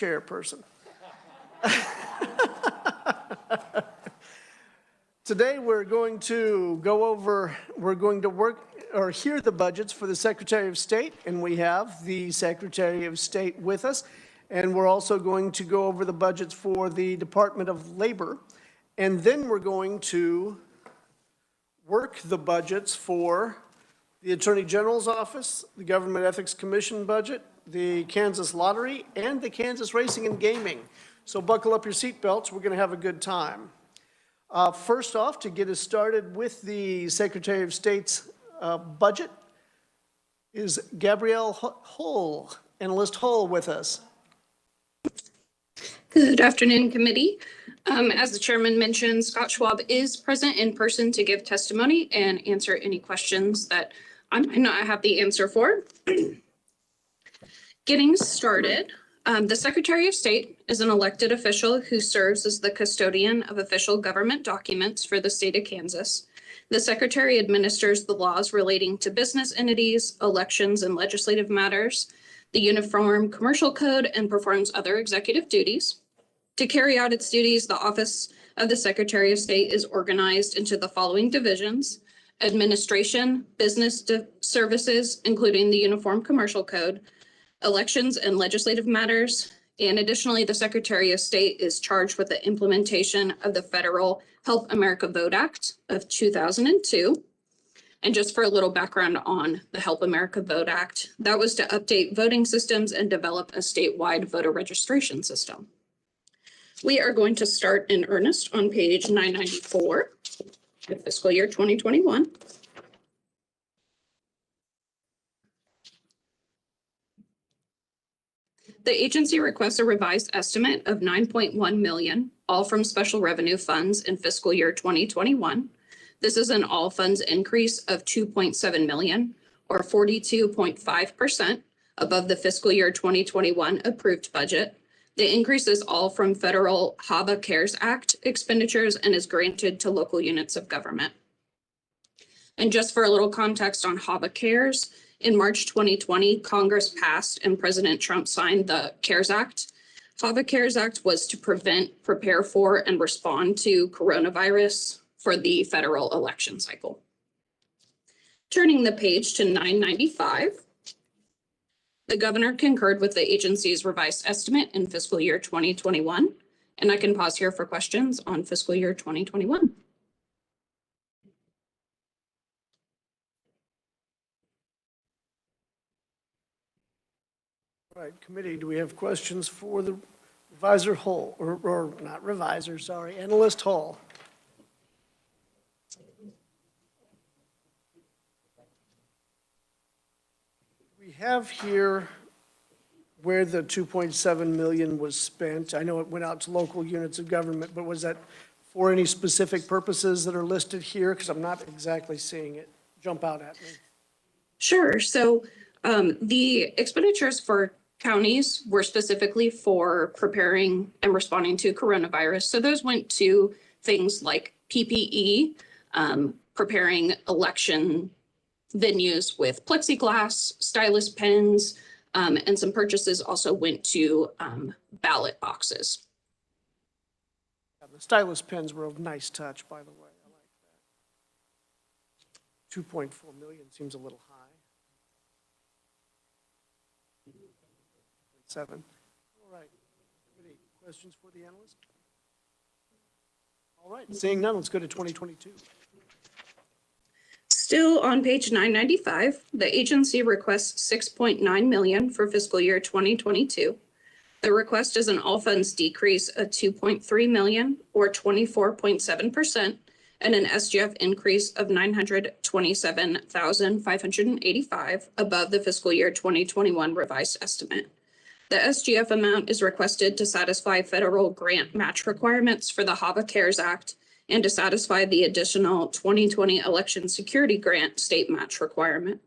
chairperson. Today we're going to hear the budgets for the Secretary of State, and we have the Secretary of State with us. And we're also going to go over the budgets for the Department of Labor. And then we're going to work the budgets for the Attorney General's Office, the Government Ethics Commission budget, the Kansas Lottery, and the Kansas Racing and Gaming. So buckle up your seatbelts. We're going to have a good time. First off, to get us started with the Secretary of State's budget is Gabrielle Hull, Analyst Hull, with us. Good afternoon, committee. As the chairman mentioned, Scott Schwab is present in person to give testimony and answer any questions that I might not have the answer for. Getting started, the Secretary of State is an elected official who serves as the custodian of official government documents for the state of Kansas. The Secretary administers the laws relating to business entities, elections, and legislative matters, the Uniform Commercial Code, and performs other executive duties. To carry out its duties, the Office of the Secretary of State is organized into the following divisions: administration, business services, including the Uniform Commercial Code, elections and legislative matters, and additionally, the Secretary of State is charged with the implementation of the federal Help America Vote Act of 2002. And just for a little background on the Help America Vote Act, that was to update voting systems and develop a statewide voter registration system. We are going to start in earnest on page 994, the fiscal year 2021. The agency requests a revised estimate of $9.1 million, all from special revenue funds in fiscal year 2021. This is an all funds increase of $2.7 million, or 42.5% above the fiscal year 2021 approved budget. The increase is all from federal HAVA CARES Act expenditures and is granted to local units of government. And just for a little context on HAVA CARES, in March 2020, Congress passed and President Trump signed the CARES Act. HAVA CARES Act was to prevent, prepare for, and respond to coronavirus for the federal election cycle. Turning the page to 995. The governor concurred with the agency's revised estimate in fiscal year 2021, and I can pause here for questions on fiscal year 2021. All right, committee, do we have questions for the revisor Hull, or not revisor, sorry, Analyst Hull? We have here where the $2.7 million was spent. I know it went out to local units of government, but was that for any specific purposes that are listed here? Because I'm not exactly seeing it jump out at me. Sure. So the expenditures for counties were specifically for preparing and responding to coronavirus. So those went to things like PPE, preparing election venues with plexiglass, stylus pens, and some purchases also went to ballot boxes. The stylus pens were a nice touch, by the way. I like that. 2.4 million seems a little high. 7. All right. Any questions for the analyst? All right. Seeing none, let's go to 2022. Still on page 995, the agency requests $6.9 million for fiscal year 2022. The request is an all funds decrease of $2.3 million, or 24.7%, and an SGF increase of $927,585 above the fiscal year 2021 revised estimate. The SGF amount is requested to satisfy federal grant match requirements for the HAVA CARES Act and to satisfy the additional 2020 election security grant state match requirement.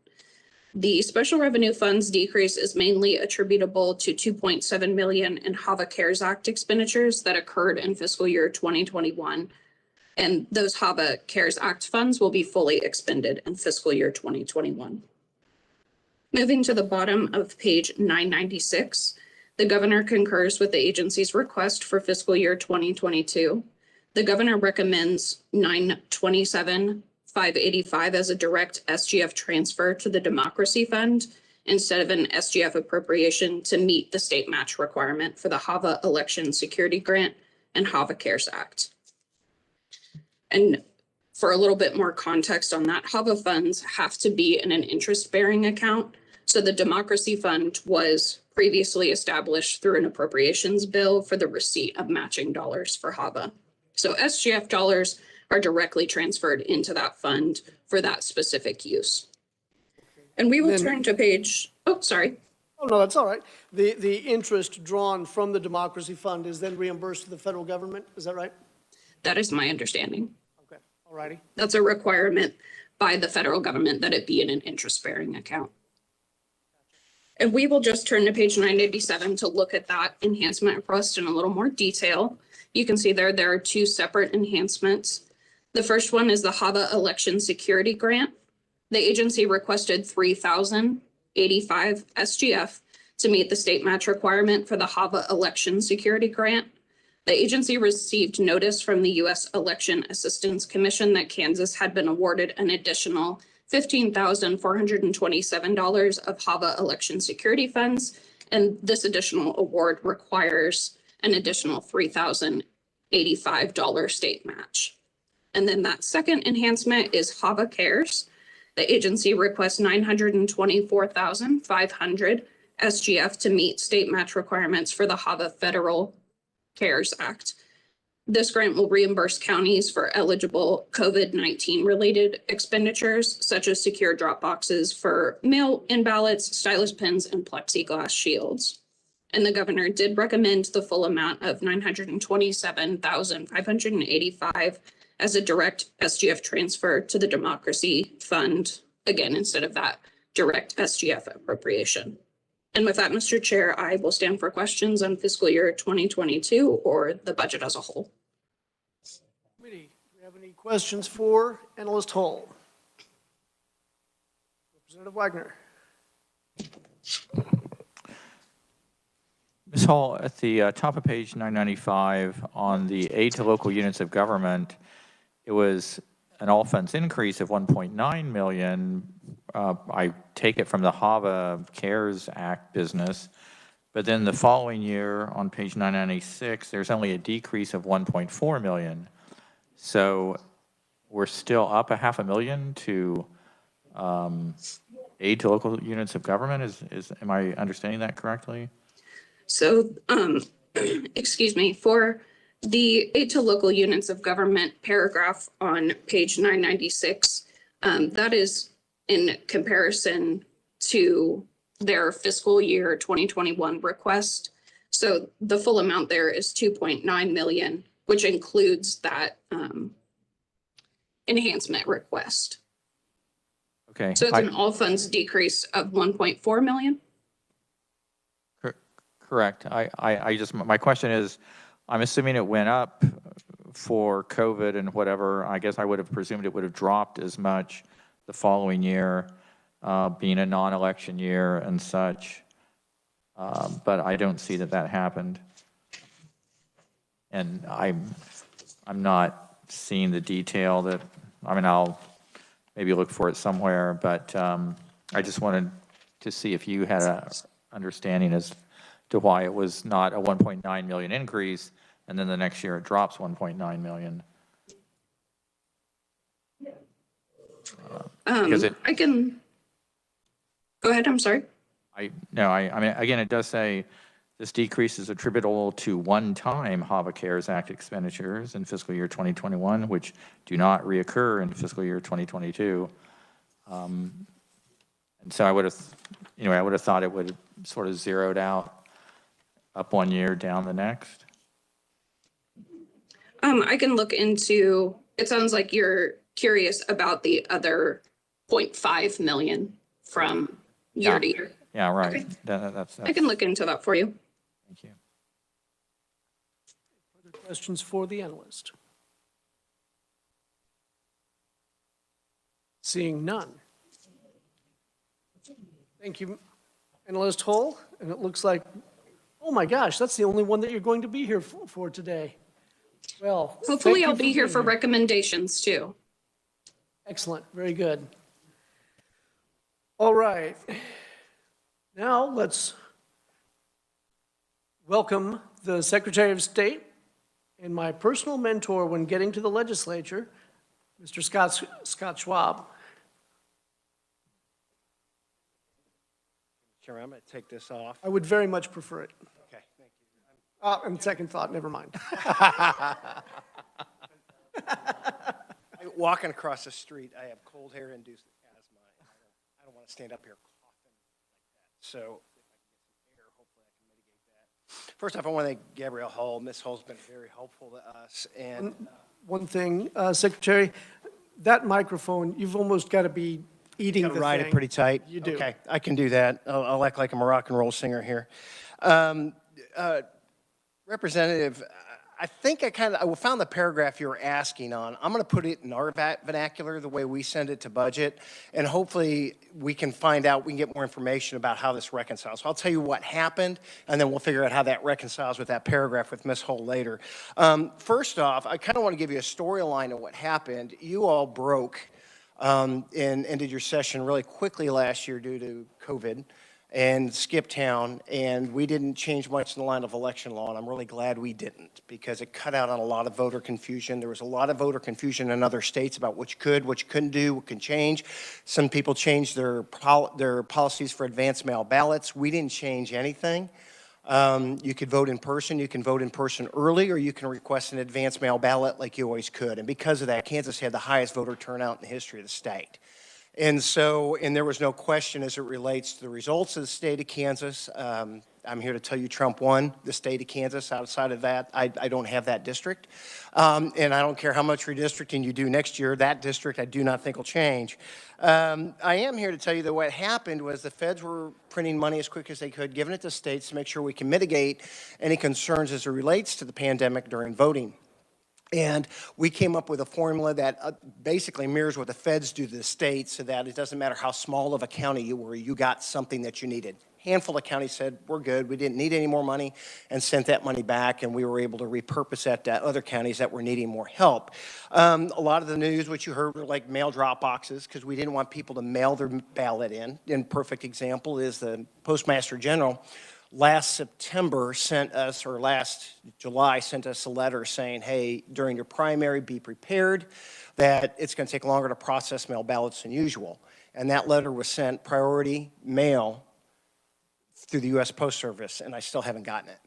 The special revenue funds decrease is mainly attributable to $2.7 million in HAVA CARES Act expenditures that occurred in fiscal year 2021. And those HAVA CARES Act funds will be fully expended in fiscal year 2021. Moving to the bottom of page 996, The governor concurs with the agency's request for fiscal year 2022. The governor recommends $927,585 as a direct SGF transfer to the Democracy Fund instead of an SGF appropriation to meet the state match requirement for the HAVA Election Security Grant and HAVA CARES Act. And for a little bit more context on that, HAVA funds have to be in an interest-bearing account. So the Democracy Fund was previously established through an appropriations bill for the receipt of matching dollars for HAVA. So SGF dollars are directly transferred into that fund for that specific use. And we will turn to page, oh, sorry. Oh, no, that's all right. The interest drawn from the Democracy Fund is then reimbursed to the federal government, is that right? That is my understanding. Okay, all righty. That's a requirement by the federal government that it be in an interest-bearing account. And we will just turn to page 987 to look at that enhancement request in a little more detail. You can see there are two separate enhancements. The first one is the HAVA Election Security Grant. The agency requested $3,085 SGF to meet the state match requirement for the HAVA Election Security Grant. The agency received notice from the U.S. Election Assistance Commission that Kansas had been awarded an additional $15,427 of HAVA election security funds, and this additional award requires an additional $3,085 state match. And then that second enhancement is HAVA CARES. The agency requests $924,500 SGF to meet state match requirements for the HAVA Federal CARES Act. This grant will reimburse counties for eligible COVID-19 related expenditures, such as secure drop boxes for mail-in ballots, stylus pens, and plexiglass shields. And the governor did recommend the full amount of $927,585 as a direct SGF transfer to the Democracy Fund, again, instead of that direct SGF appropriation. And with that, Mr. Chair, I will stand for questions on fiscal year 2022 or the budget as a whole. Committee, do we have any questions for Analyst Hall? Representative Wagner. Ms. Hall, at the top of page 995 on the aid to local units of government, it was an all funds increase of 1.9 million. I take it from the HAVA CARES Act business, but then the following year on page 996, there's only a decrease of 1.4 million. So we're still up $500,000 to aid to local units of government. Am I understanding that correctly? So, excuse me, for the aid to local units of government paragraph on page 996, that is in comparison to their fiscal year 2021 request. So the full amount there is 2.9 million, which includes that enhancement request. Okay. So it's an all funds decrease of 1.4 million. Correct. My question is, I'm assuming it went up for COVID and whatever. I guess I would have presumed it would have dropped as much the following year, being a non-election year and such. But I don't see that happened. And I'm not seeing the detail that, I mean, I'll maybe look for it somewhere, but I just wanted to see if you had an understanding as to why it was not a 1.9 million increase, and then the next year it drops 1.9 million. I can go ahead. I'm sorry. I mean, again, it does say this decrease is attributable to one-time HAVA CARES Act expenditures in fiscal year 2021, which do not reoccur in fiscal year 2022. And so I would have thought it would sort of zeroed out up one year, down the next. I can look into, it sounds like you're curious about the other 0.5 million from year to year. Yeah, right. Okay. That's I can look into that for you. Thank you. Further questions for the analyst? Seeing none. Thank you, Analyst Hall. And it looks like, Oh my gosh, that's the only one that you're going to be here for today. Well, Hopefully thank I'll you be here being for recommendations too. Excellent, very good. All right. Now let's welcome the Secretary of State and my personal mentor when getting to the legislature, Mr. Scott Schwab. Chairman, I'm going to take this off. I would very much prefer it. Okay, thank you. And second thought, never mind. Walking across the street, I have cold hair-induced asthma. I don't want to stand up here coughing like that. So if I can get some air, hopefully I can mitigate that. First off, I want to thank Gabrielle Hull. Ms. Hull's been very helpful to us. And One thing, Secretary, that microphone, you've almost got to be eating the gotta thing. ride it pretty tight. You do. Okay, I can do that. I'll act like I'm a rock and roll singer here. Representative, I think I found the paragraph you were asking on. I'm going to put it in our vernacular, the way we send it to budget, and hopefully we can get more information about how this reconciles. So I'll tell you what happened, and then we'll figure out how that reconciles with that paragraph with Ms. Hull later. First off, I kind of want to give you a storyline of what happened. You all broke and ended your session really quickly last year due to COVID and skip town, and we didn't change much in the line of election law, and I'm really glad we didn't, because it cut out on a lot of voter confusion. There was a lot of voter confusion in other states about what you could, what you couldn't do, what can change. Some people changed their policies for advance mail ballots. We didn't change anything. You could vote in person. You can vote in person early, or you can request an advance mail ballot like you always could. And because of that, Kansas had the highest voter turnout in the history of the state. And there was no question as it relates to the results of the state of Kansas. I'm here to tell you Trump won the state of Kansas. Outside of that, I don't have that district. And I don't care how much redistricting you do next year, that district I do not think will change. I am here to tell you that what happened was the feds were printing money as quick as they could, giving it to states to make sure we can mitigate any concerns as it relates to the pandemic during voting. And we came up with a formula that basically mirrors what the feds do to the states, so that it doesn't matter how small of a county you were, you got something that you needed. Handful of counties said, we're good, we didn't need any more money, and sent that money back, and we were able to repurpose that to other counties that were needing more help. A lot of the news, what you heard, were like mail drop boxes, because we didn't want people to mail their ballot in. And perfect example is the Postmaster General last July sent us a letter saying, hey, during your primary, be prepared that it's going to take longer to process mail ballots than usual. And that letter was sent priority mail through the U.S. Post Service, and I still haven't gotten it.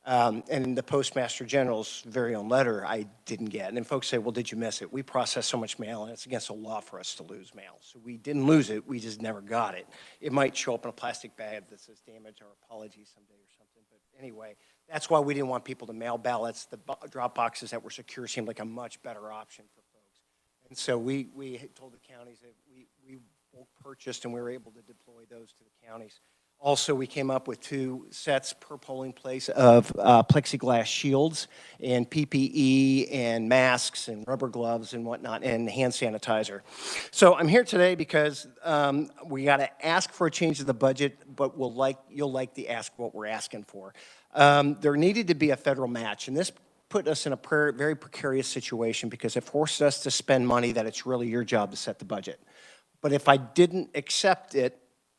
And the Postmaster General's very own letter I didn't get. And then folks say, well, did you miss it? We process so much mail, and it's against the law for us to lose mail. So we didn't lose it, we just never got it. It might show up in a plastic bag that says damage or apologies someday or something. But anyway, that's why we didn't want people to mail ballots. The drop boxes that were secure seemed like a much better option for folks. And so we told the counties that we bulk purchased, and we were able to deploy those to the counties. Also, we came up with 2 sets per polling place of plexiglass shields and PPE and masks and rubber gloves and whatnot and hand sanitizer. So I'm here today because we got to ask for a change of the budget, but you'll like the ask what we're asking for. There needed to be a federal match, and this put us in a very precarious situation because it forced us to spend money that it's really your job to set the budget. But if I didn't accept it,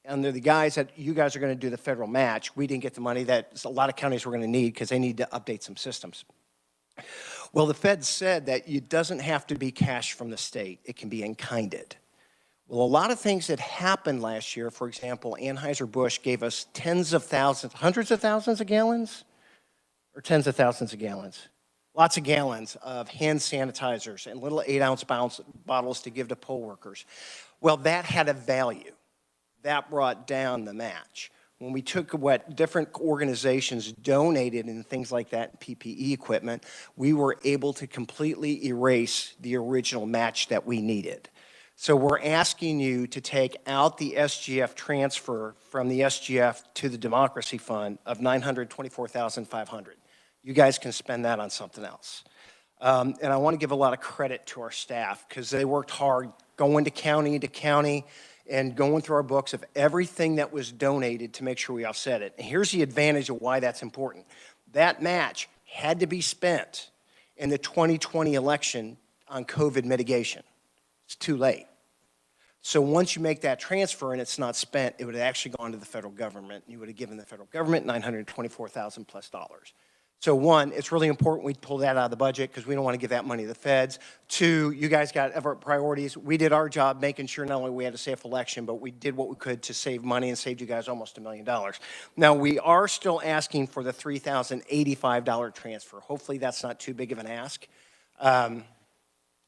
under the guise that you guys are going to do the federal match, we didn't get the money that a lot of counties were going to need because they need to update some systems. Well, the Fed said that it doesn't have to be cash from the state. It can be in-kinded. Well, a lot of things that happened last year, for example, Anheuser-Busch gave us tens of thousands, hundreds of thousands of gallons, or tens of thousands of gallons? Lots of gallons of hand sanitizers and little 8-ounce bottles to give to poll workers. Well, that had a value. That brought down the match. When we took what different organizations donated and things like that, PPE equipment, we were able to completely erase the original match that we needed. So we're asking you to take out the SGF transfer from the SGF to the Democracy Fund of $924,500. You guys can spend that on something else. And I want to give a lot of credit to our staff because they worked hard going to county and going through our books of everything that was donated to make sure we offset it. And here's the advantage of why that's important. That match had to be spent in the 2020 election on COVID mitigation. It's too late. So once you make that transfer and it's not spent, it would have actually gone to the federal government. You would have given the federal government $924,000 plus. So one, it's really important we pull that out of the budget because we don't want to give that money to the feds. Two, you guys got other priorities. We did our job making sure not only we had a safe election, but we did what we could to save money and saved you guys almost $1 million. Now, we are still asking for the $3,085 transfer. Hopefully that's not too big of an ask.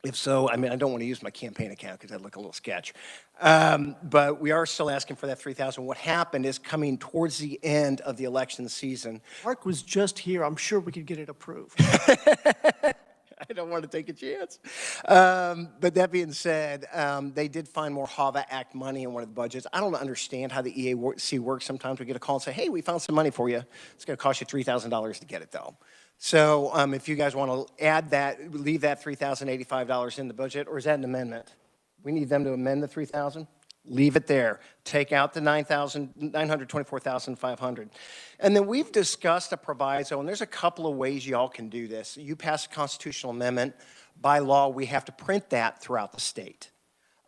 If so, I mean, I don't want to use my campaign account because that'd look a little sketch. But we are still asking for that $3,000. What happened is coming towards the end of the election season. Mark was just here. I'm sure we could get it approved. I don't want to take a chance. But that being said, they did find more HAVA Act money in one of the budgets. I don't understand how the EAC works. Sometimes we get a call and say, hey, we found some money for you. It's going to cost you $3,000 to get it, though. So if you guys want to add that, leave that $3,085 in the budget, or is that an amendment? We need them to amend the $3,000? Leave it there. Take out the $924,500. And then we've discussed a proviso, and there's a couple of ways y'all can do this. You pass a constitutional amendment. By law, we have to print that throughout the state.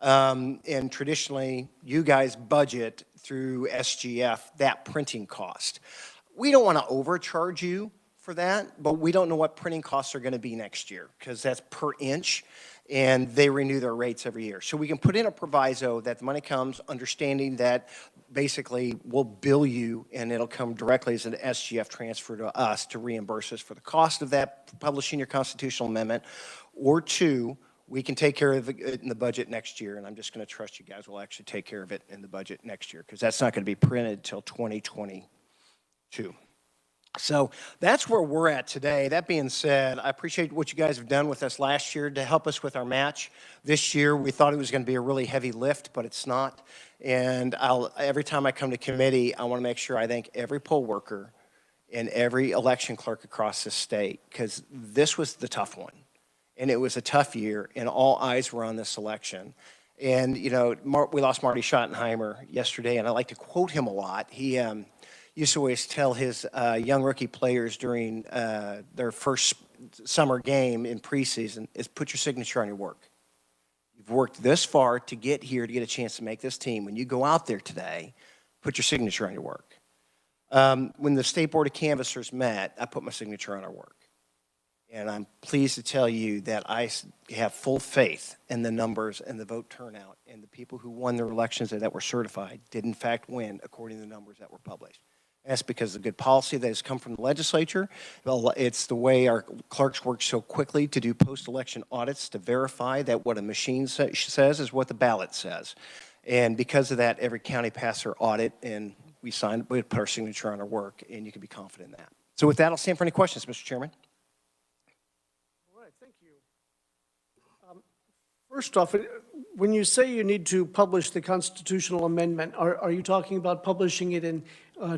And traditionally, you guys budget through SGF that printing cost. We don't want to overcharge you for that, but we don't know what printing costs are going to be next year because that's per inch and they renew their rates every year. So we can put in a proviso that the money comes understanding that basically we'll bill you and it'll come directly as an SGF transfer to us to reimburse us for the cost of that publishing your constitutional amendment, or two, we can take care of it in the budget next year, and I'm just going to trust you guys will actually take care of it in the budget next year because that's not going to be printed till 2022. So that's where we're at today. That being said, I appreciate what you guys have done with us last year to help us with our match. This year, we thought it was going to be a really heavy lift, but it's not. And every time I come to committee, I want to make sure I thank every poll worker and every election clerk across the state because this was the tough one. And it was a tough year, and all eyes were on this election. And, you know, we lost Marty Schottenheimer yesterday, and I like to quote him a lot. He used to always tell his young rookie players during their first summer game in preseason is put your signature on your work. You've worked this far to get here to get a chance to make this team. When you go out there today, put your signature on your work. When the State Board of Canvassers met, I put my signature on our work. And I'm pleased to tell you that I have full faith in the numbers and the vote turnout, and the people who won their elections that were certified did in fact win according to the numbers that were published. And that's because of the good policy that has come from the legislature. It's the way our clerks work so quickly to do post-election audits to verify that what a machine says is what the ballot says. And because of that, every county passed their audit, and we put our signature on our work, and you can be confident in that. So with that, I'll stand for any questions, Mr. Chairman. Thank you. First off, when you say you need to publish the constitutional amendment, are you talking about publishing it in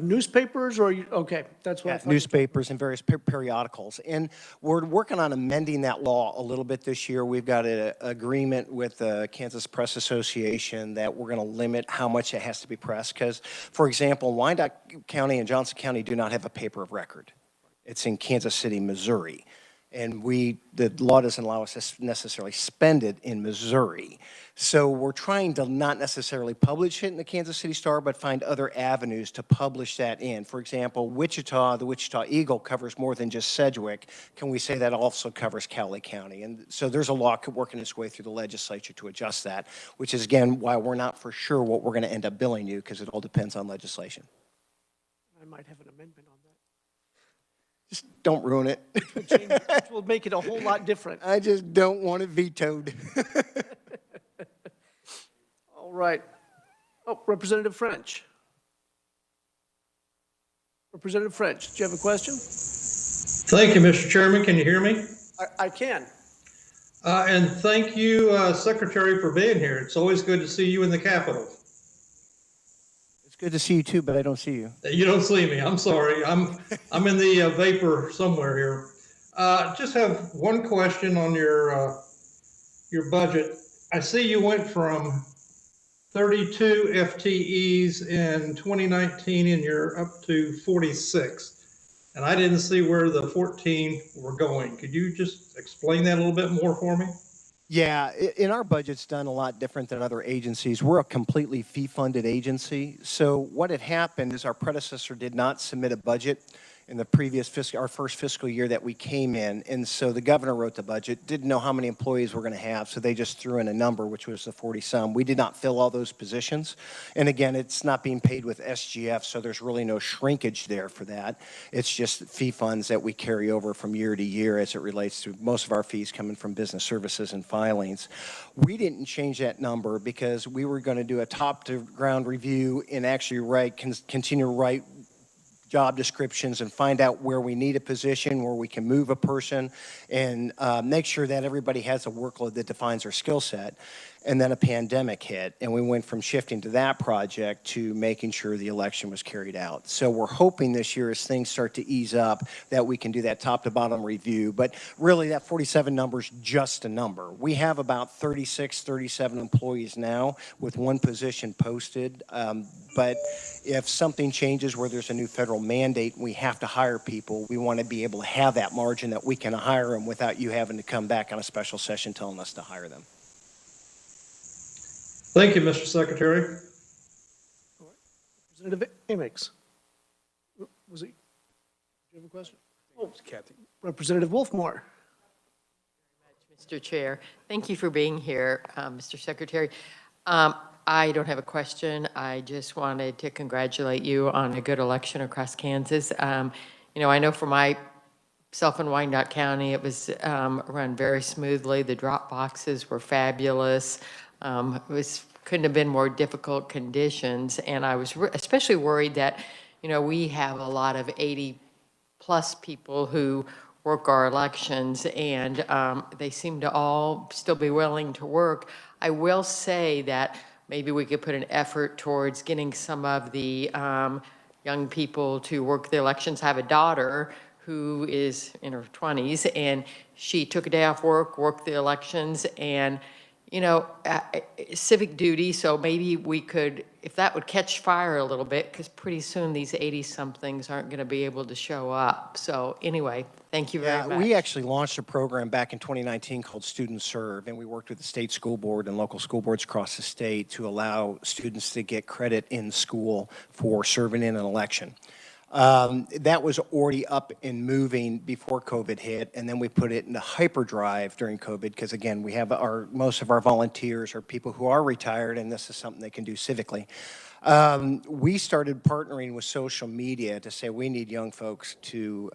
newspapers, or okay, that's what I thought. Newspapers and various periodicals. And we're working on amending that law a little bit this year. We've got an agreement with the Kansas Press Association that we're going to limit how much it has to be pressed. Because, for example, Wyandotte County and Johnson County do not have a paper of record. It's in Kansas City, Missouri. And the law doesn't allow us to necessarily spend it in Missouri. So we're trying to not necessarily publish it in the Kansas City Star, but find other avenues to publish that in. For example, Wichita, the Wichita Eagle covers more than just Sedgwick. Can we say that also covers Cowley County? And so there's a law working its way through the legislature to adjust that, which is, again, why we're not for sure what we're going to end up billing you, because it all depends on legislation. I might have an amendment on that. Just don't ruin it. Which will make it a whole lot different. I just don't want it vetoed. All right. Oh, Representative French. Representative French, do you have a question? Thank you, Mr. Chairman. Can you hear me? I can. And thank you, Secretary, for being here. It's always good to see you in the Capitol. It's good to see you too, but I don't see you. You don't see me. I'm sorry. I'm in the vapor somewhere here. Just have one question on your budget. I see you went from 32 FTEs in 2019 and you're up to 46. And I didn't see where the 14 were going. Could you just explain that a little bit more for me? Yeah, in our budget's done a lot different than other agencies. We're a completely fee-funded agency. So what had happened is our predecessor did not submit a budget in the previous our first fiscal year that we came in. And so the governor wrote the budget, didn't know how many employees we're going to have, so they just threw in a number, which was the 40-some. We did not fill all those positions. And again, it's not being paid with SGF, so there's really no shrinkage there for that. It's just fee funds that we carry over from year to year as it relates to most of our fees coming from business services and filings. We didn't change that number because we were going to do a top-to-ground review and actually continue to write job descriptions and find out where we need a position, where we can move a person, and make sure that everybody has a workload that defines their skill set. And then a pandemic hit, and we went from shifting to that project to making sure the election was carried out. So we're hoping this year, as things start to ease up, that we can do that top-to-bottom review. But really, that 47 number is just a number. We have about 36, 37 employees now with one position posted. But if something changes where there's a new federal mandate and we have to hire people, we want to be able to have that margin that we can hire them without you having to come back on a special session telling us to hire them. Thank you, Mr. Secretary. Representative Amix. Was it? Do you have a question? Oh, Kathy. Representative Wolfmore. Mr. Chair, thank you for being here, Mr. Secretary. I don't have a question. I just wanted to congratulate you on a good election across Kansas. You know, I know for myself in Wyandotte County, it was run very smoothly. The drop boxes were fabulous. Couldn't have been more difficult conditions, and I was especially worried that, you know, we have a lot of 80-plus people who work our elections, and they seem to all still be willing to work. I will say that maybe we could put an effort towards getting some of the young people to work the elections. I have a daughter who is in her 20s, and she took a day off work, worked the elections, and you know, civic duty, so maybe we could, if that would catch fire a little bit, because pretty soon these 80-somethings aren't going to be able to show up. So anyway, thank you very much. We actually launched a program back in 2019 called Student Serve, and we worked with the state school board and local school boards across the state to allow students to get credit in school for serving in an election. That was already up and moving before COVID hit, and then we put it into hyperdrive during COVID because, again, we have most of our volunteers are people who are retired, and this is something they can do civically. We started partnering with social media to say we need young folks to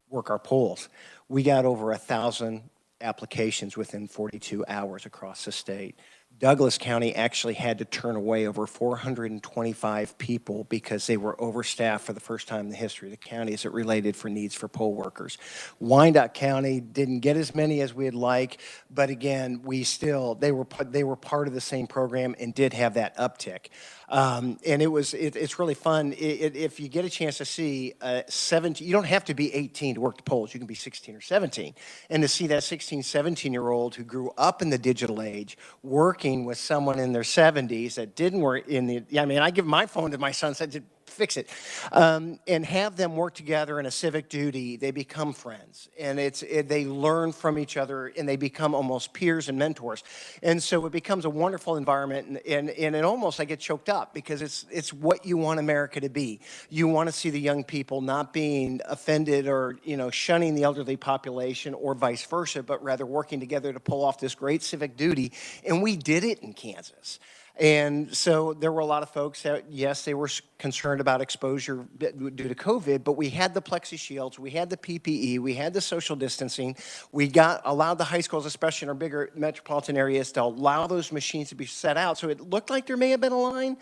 work our polls. We got over 1,000 applications within 42 hours across the state. Douglas County actually had to turn away over 425 people because they were overstaffed for the first time in the history of the county as it related for needs for poll workers. Wyandotte County didn't get as many as we'd like, but again, they were part of the same program and did have that uptick. And it's really fun. If you get a chance to see 17, you don't have to be 18 to work the polls. You can be 16 or 17. And to see that 16, 17-year-old who grew up in the digital age working with someone in their 70s that didn't work I give my phone to my son, said, fix it, and have them work together in a civic duty. They become friends, and they learn from each other, and they become almost peers and mentors. And so it becomes a wonderful environment, and it almost, I get choked up because it's what you want America to be. You want to see the young people not being offended or, you know, shunning the elderly population or vice versa, but rather working together to pull off this great civic duty. And we did it in Kansas. And so there were a lot of folks that, yes, they were concerned about exposure due to COVID, but we had the plexi shields, we had the PPE, we had the social distancing. We allowed the high schools, especially in our bigger metropolitan areas, to allow those machines to be set out. So it looked like there may have been a line,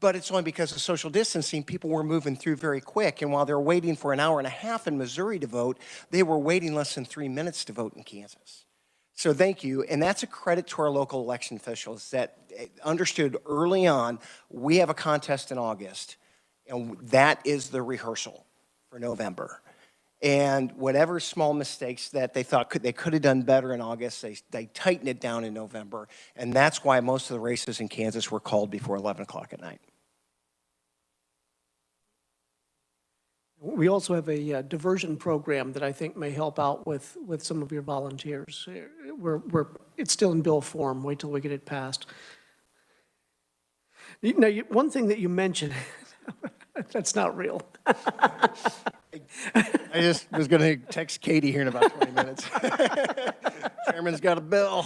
but it's only because of social distancing. People were moving through very quick. And while they were waiting for an hour and a half in Missouri to vote, they were waiting less than 3 minutes to vote in Kansas. So thank you, and that's a credit to our local election officials that understood early on, we have a contest in August, and that is the rehearsal for November. And whatever small mistakes that they thought they could have done better in August, they tightened it down in November. And that's why most of the races in Kansas were called before 11 o'clock at night. We also have a diversion program that I think may help out with some of your volunteers. It's still in bill form. Wait till we get it passed. Now, one thing that you mentioned, that's not real. I just was going to text Katie here in about 20 minutes. Chairman's got a bill.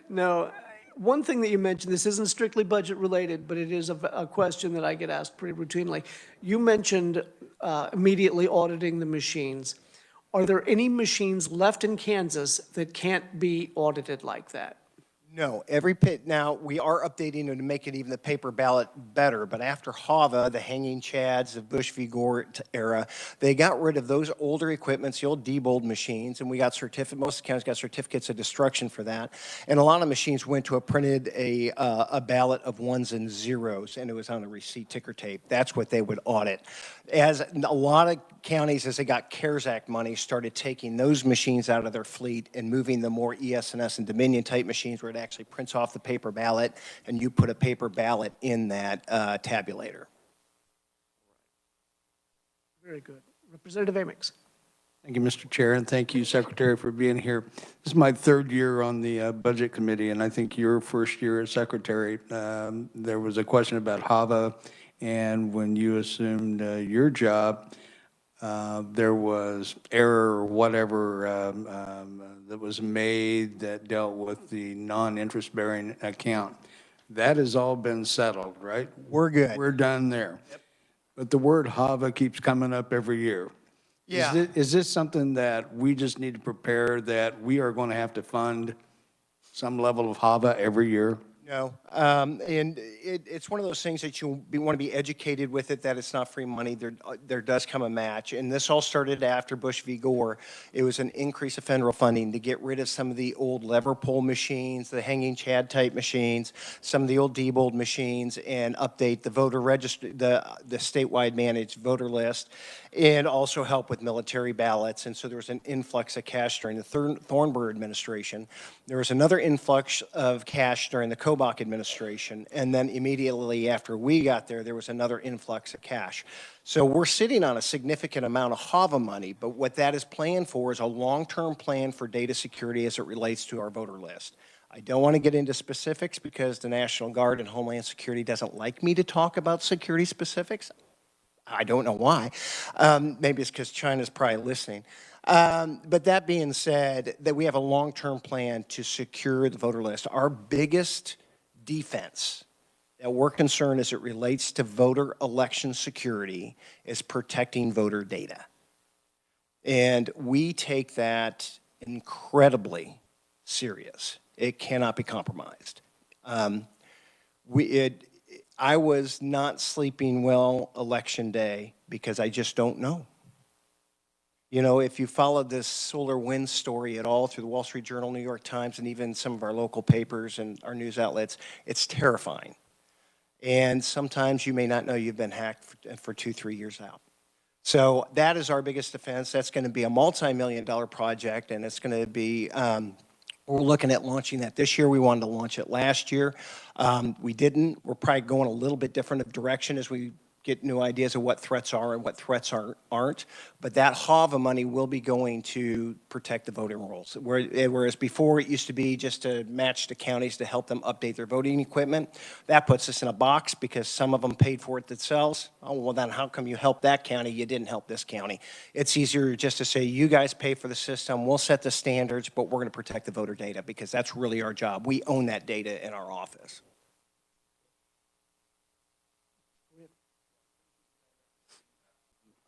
No, one thing that you mentioned, this isn't strictly budget related, but it is a question that I get asked pretty routinely. You mentioned immediately auditing the machines. Are there any machines left in Kansas that can't be audited like that? No, every pit, now, we are updating it to make it even the paper ballot better, but after HAVA, the hanging chads of Bush v. Gore era, they got rid of those older equipments, the old Diebold machines, and we got most counties got certificates of destruction for that. And a lot of machines went to printed a ballot of ones and zeros, and it was on a receipt ticker tape. That's what they would audit. As a lot of counties, as they got CARES Act money, started taking those machines out of their fleet and moving the more ES&S and Dominion type machines where it actually prints off the paper ballot and you put a paper ballot in that tabulator. Very good. Representative Amix. Thank you, Mr. Chair, and thank you, Secretary, for being here. This is my third year on the Budget Committee, and I think your first year as Secretary, there was a question about HAVA, and when you assumed your job, there was error or whatever that was made that dealt with the non-interest-bearing account. That has all been settled, right? We're good. We're done there. Yep. But the word HAVA keeps coming up every year. Yeah. Is this something that we just need to prepare that we are going to have to fund some level of HAVA every year? No, and it's one of those things that you want to be educated with it, that it's not free money. There does come a match, and this all started after Bush v. Gore. It was an increase of federal funding to get rid of some of the old lever pull machines, the hanging chad type machines, some of the old Diebold machines, and update the voter register, the statewide managed voter list, and also help with military ballots. And so there was an influx of cash during the Thornburg administration. There was another influx of cash during the Kobach administration, and then immediately after we got there, there was another influx of cash. So we're sitting on a significant amount of HAVA money, but what that is planned for is a long-term plan for data security as it relates to our voter list. I don't want to get into specifics because the National Guard and Homeland Security doesn't like me to talk about security specifics. I don't know why. Maybe it's because China's probably listening. But that being said, that we have a long-term plan to secure the voter list. Our biggest defense that we're concerned as it relates to voter election security is protecting voter data. And we take that incredibly serious. It cannot be compromised. I was not sleeping well election day because I just don't know. You know, if you followed this solar wind story at all through the Wall Street Journal, New York Times, and even some of our local papers and our news outlets, it's terrifying. And sometimes you may not know you've been hacked for 2-3 years out. So that is our biggest defense. That's going to be a multi-million-dollar project, and it's going to be we're looking at launching that this year. We wanted to launch it last year. We didn't. We're probably going a little bit different of direction as we get new ideas of what threats are and what threats aren't. But that HAVA money will be going to protect the voting rolls. Whereas before it used to be just to match the counties to help them update their voting equipment. That puts us in a box because some of them paid for it themselves. Oh, well then how come you helped that county, you didn't help this county? It's easier just to say, you guys pay for the system, we'll set the standards, but we're going to protect the voter data because that's really our job. We own that data in our office.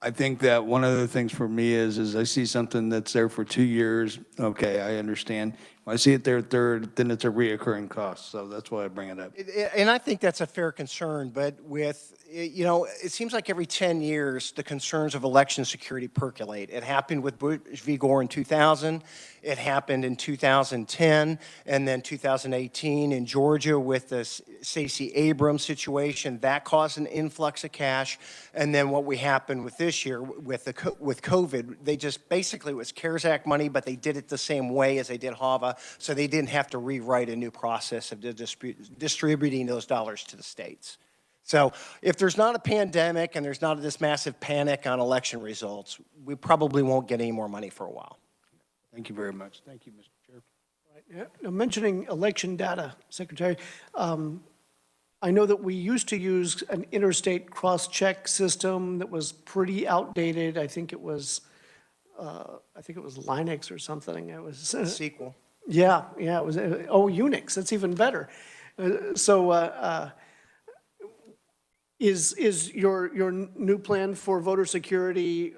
I think that one of the things for me is I see something that's there for 2 years. Okay, I understand. When I see it there third, then it's a reoccurring cost. So that's why I bring it up. And I think that's a fair concern, but with you know, it seems like every 10 years, the concerns of election security percolate. It happened with Bush v. Gore in 2000. It happened in 2010, and then 2018 in Georgia with the Stacey Abrams situation. That caused an influx of cash. And then what we happened with this year with COVID, they just basically, it was CARES Act money, but they did it the same way as they did HAVA, so they didn't have to rewrite a new process of distributing those dollars to the states. So if there's not a pandemic and there's not this massive panic on election results, we probably won't get any more money for a while. Thank you very much. Thank you, Mr. Chair. Yeah. Now, mentioning election data, Secretary, I know that we used to use an interstate cross-check system that was pretty outdated. I think it was Linux or something. It was Sequel. Yeah, it was. Unix. That's even better. Is your new plan for voter security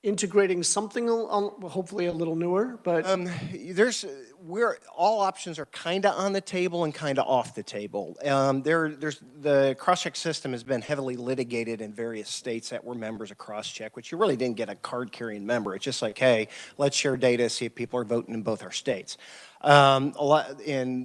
integrating something hopefully a little newer, but all options are kind of on the table and kind of off the table. The crosscheck system has been heavily litigated in various states that were members of crosscheck, which you really didn't get a card-carrying member. It's just like, hey, let's share data, see if people are voting in both our states. And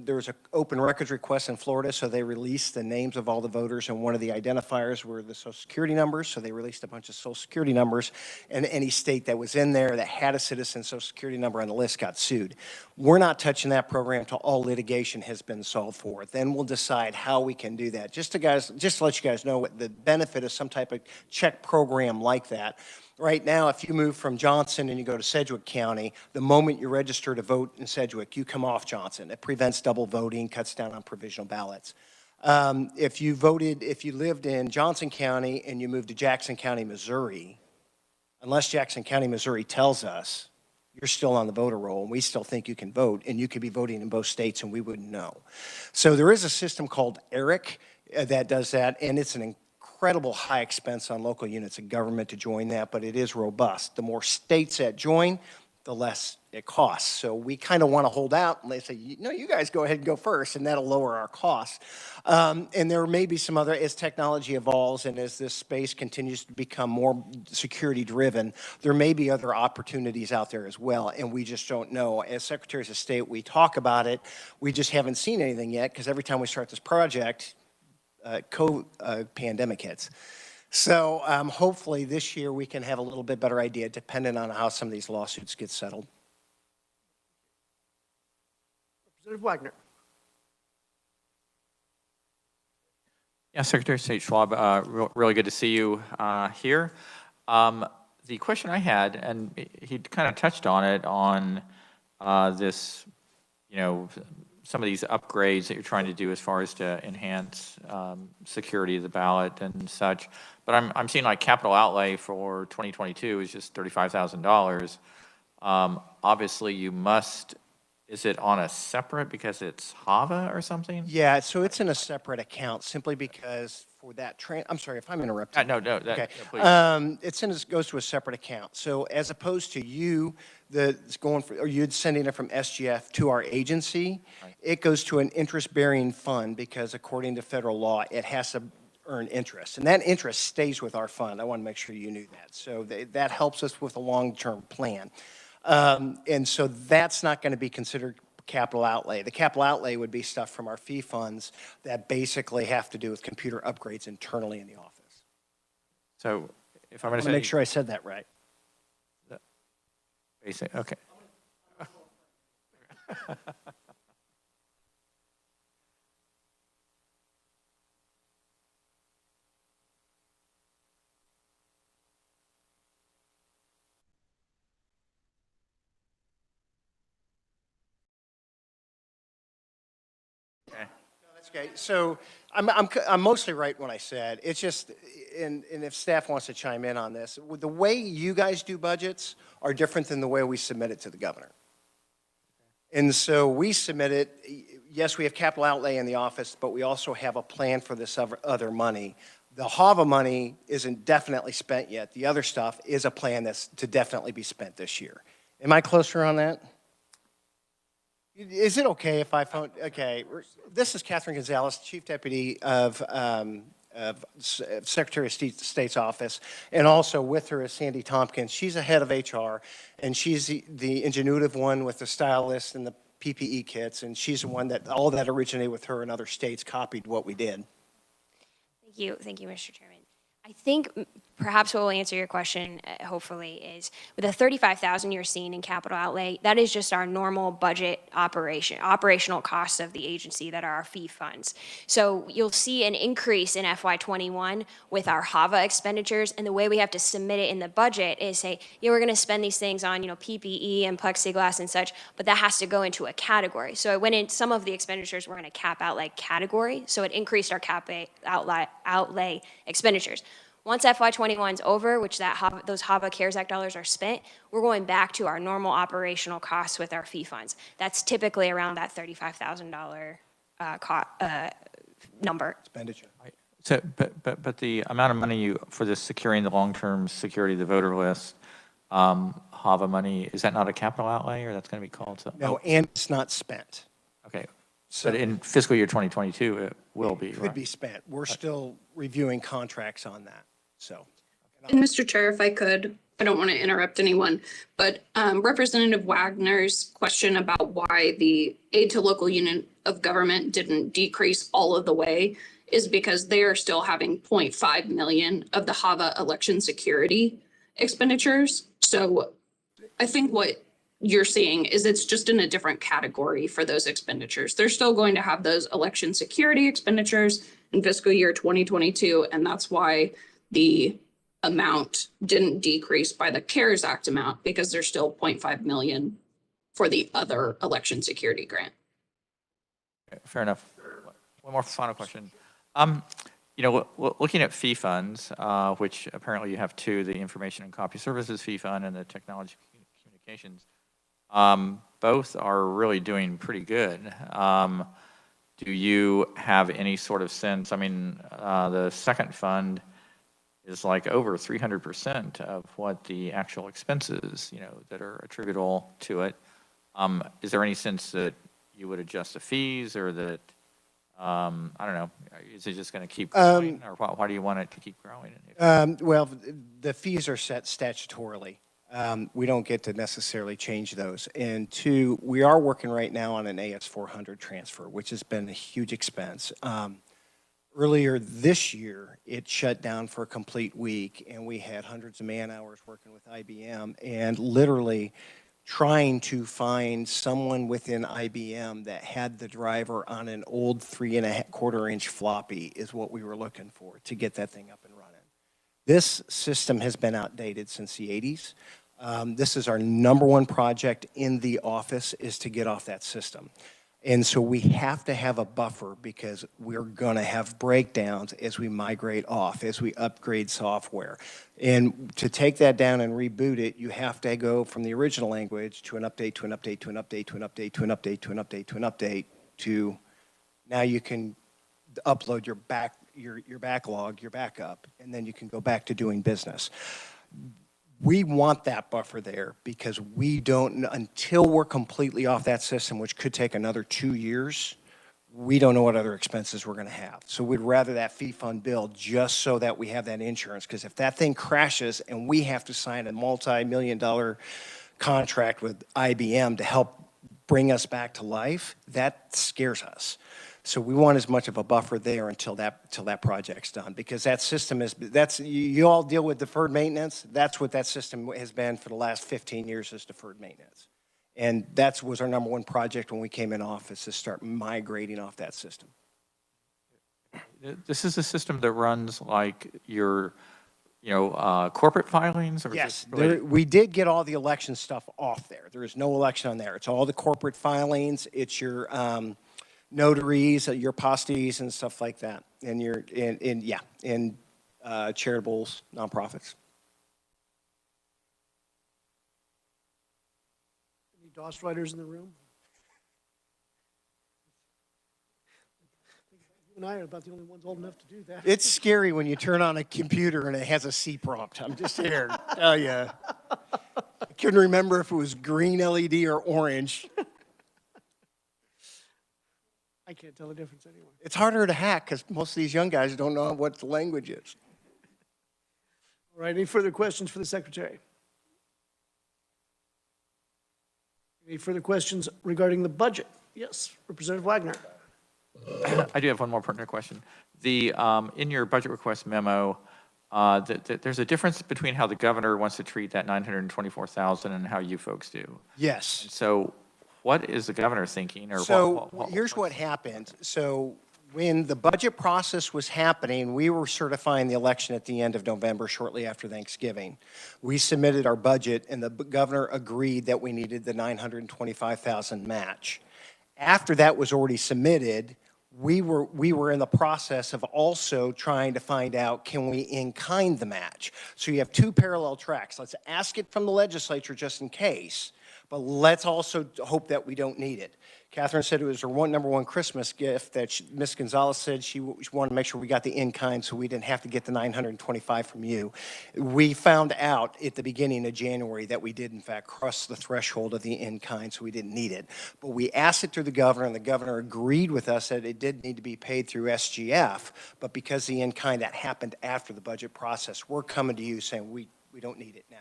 there was an open records request in Florida, so they released the names of all the voters, and one of the identifiers were the Social Security numbers, so they released a bunch of Social Security numbers, and any state that was in there that had a citizen Social Security number on the list got sued. We're not touching that program until all litigation has been solved for it. Then we'll decide how we can do that. Just to let you guys know what the benefit of some type of check program like that. Right now, if you move from Johnson and you go to Sedgwick County, the moment you register to vote in Sedgwick, you come off Johnson. It prevents double voting, cuts down on provisional ballots. If you lived in Johnson County and you moved to Jackson County, Missouri, unless Jackson County, Missouri tells us, you're still on the voter roll and we still think you can vote, and you could be voting in both states and we wouldn't know. So there is a system called ERIC that does that, and it's an incredible high expense on local units of government to join that, but it is robust. The more states that join, the less it costs. So we kind of want to hold out, and they say, no, you guys go ahead and go first, and that'll lower our costs. And there may be some other, as technology evolves and as this space continues to become more security driven, there may be other opportunities out there as well, and we just don't know. As Secretaries of State, we talk about it. We just haven't seen anything yet, because every time we start this project, pandemic hits. So hopefully this year we can have a little bit better idea, depending on how some of these lawsuits get settled. Representative Wagner. Yeah, Secretary of State Schwab, really good to see you here. The question I had, and he kind of touched on it, on this, some of these upgrades that you're trying to do as far as to enhance security of the ballot and such. But I'm seeing like capital outlay for 2022 is just $35,000. Obviously, you must. Is it on a separate because it's HAVA or something? Yeah, so it's in a separate account simply because for that I'm sorry if I'm interrupting. No. Okay. It goes to a separate account. So as opposed to you'd sending it from SGF to our agency, right, it goes to an interest-bearing fund because according to federal law, it has to earn interest. And that interest stays with our fund. I want to make sure you knew that. So that helps us with a long-term plan. And so that's not going to be considered capital outlay. The capital outlay would be stuff from our fee funds that basically have to do with computer upgrades internally in the office. So if I'm going to make sure I said that right. Basic, okay. Okay, so I'm mostly right when I said, it's just, and if staff wants to chime in on this, the way you guys do budgets are different than the way we submit it to the governor. And so we submit it, yes, we have capital outlay in the office, but we also have a plan for this other money. The HAVA money isn't definitely spent yet. The other stuff is a plan that's to definitely be spent this year. Am I closer on that? Is it okay if I phone? Okay, this is Catherine Gonzalez, Chief Deputy of Secretary of State's office, and also with her is Sandy Tompkins. She's the head of HR, and she's the ingenuitive one with the stylist and the PPE kits, and she's the one that, all that originated with her, and other states copied what we did. Thank you, Mr. Chairman. I think perhaps what will answer your question, hopefully, is with the 35,000 you're seeing in capital outlay, that is just our normal budget operational costs of the agency that are our fee funds. So you'll see an increase in FY21 with our HAVA expenditures, and the way we have to submit it in the budget is say, yeah, we're going to spend these things on, PPE and plexiglass and such, but that has to go into a category. So it went in, some of the expenditures were in a cap outlay category, so it increased our cap outlay expenditures. Once FY21 is over, which those HAVA CARES Act dollars are spent, we're going back to our normal operational costs with our fee funds. That's typically around that $35,000 number. Expenditure. So, but the amount of money for this securing the long-term security of the voter list, HAVA money, is that not a capital outlay, or that's going to be called something? No, and it's not spent. Okay. So But in fiscal year 2022, it will be, It right? could be spent. We're still reviewing contracts on that, so. And Mr. Chair, if I could, I don't want to interrupt anyone, but Representative Wagner's question about why the aid to local unit of government didn't decrease all of the way is because they are still having 0.5 million of the HAVA election security expenditures. So I think what you're seeing is it's just in a different category for those expenditures. They're still going to have those election security expenditures in fiscal year 2022, and that's why the amount didn't decrease by the CARES Act amount, because there's still 0.5 million for the other election security grant. Fair enough. One more final question. Looking at fee funds, which apparently you have two, the Information and Copy Services Fee Fund and the Technology Communications, both are really doing pretty good. Do you have any sort of sense? I mean, the second fund is like over 300% of what the actual expenses, that are attributable to it. Is there any sense that you would adjust the fees, or that, I don't know, is it just going to keep growing, or why do you want it to keep growing? Well, the fees are set statutorily. We don't get to necessarily change those. And two, we are working right now on an AS400 transfer, which has been a huge expense. Earlier this year, it shut down for a complete week, and we had hundreds of man-hours working with IBM, and literally trying to find someone within IBM that had the driver on an old 3¼ inch floppy is what we were looking for to get that thing up and running. This system has been outdated since the 80s. This is our #1 project in the office, is to get off that system. And so we have to have a buffer, because we're going to have breakdowns as we migrate off, as we upgrade software. And to take that down and reboot it, you have to go from the original language to an update, to an update, to an update, to an update, to an update, to an update, to an update, to now you can upload your backlog, your backup, and then you can go back to doing business. We want that buffer there, because we don't, until we're completely off that system, which could take another 2 years, we don't know what other expenses we're going to have. So we'd rather that fee fund build, just so that we have that insurance, because if that thing crashes and we have to sign a multi-million-dollar contract with IBM to help bring us back to life, that scares us. So we want as much of a buffer there until that project's done, because that system you all deal with deferred maintenance. That's what that system has been for the last 15 years, is deferred maintenance. And that was our #1 project when we came in office, to start migrating off that system. This is a system that runs like your, corporate filings? Or Yes, really? we did get all the election stuff off there. There is no election on there. It's all the corporate filings. It's your notaries, your apostates, and stuff like that, and charitables, nonprofits. Any DOS writers in the room? You and I are about the only ones old enough to do that. It's scary when you turn on a computer and it has a C prompt. I'm just here to tell you. I couldn't remember if it was green LED or orange. can't tell the difference anyway. It's harder to hack because most of these young guys don't know what the language is. All right, any further questions for the secretary? Any further questions regarding the budget? Yes, Representative Wagner. I do have one more pertinent question. The, in your budget request memo, there's a difference between how the governor wants to treat that 924,000 and how you folks do. Yes. So what is the governor thinking, or So here's what happened. So when the budget process was happening, we were certifying the election at the end of November, shortly after Thanksgiving. We submitted our budget, and the governor agreed that we needed the 925,000 match. After that was already submitted, we were in the process of also trying to find out, can we in-kind the match? So you have two parallel tracks. Let's ask it from the legislature just in case, but let's also hope that we don't need it. Catherine said it was her number one Christmas gift that Ms. Gonzalez said she wanted to make sure we got the in-kind so we didn't have to get the 925 from you. We found out at the beginning of January that we did in fact cross the threshold of the in-kind, so we didn't need it. But we asked it to the governor, and the governor agreed with us that it did need to be paid through SGF, but because the in-kind, that happened after the budget process, we're coming to you saying we don't need it now.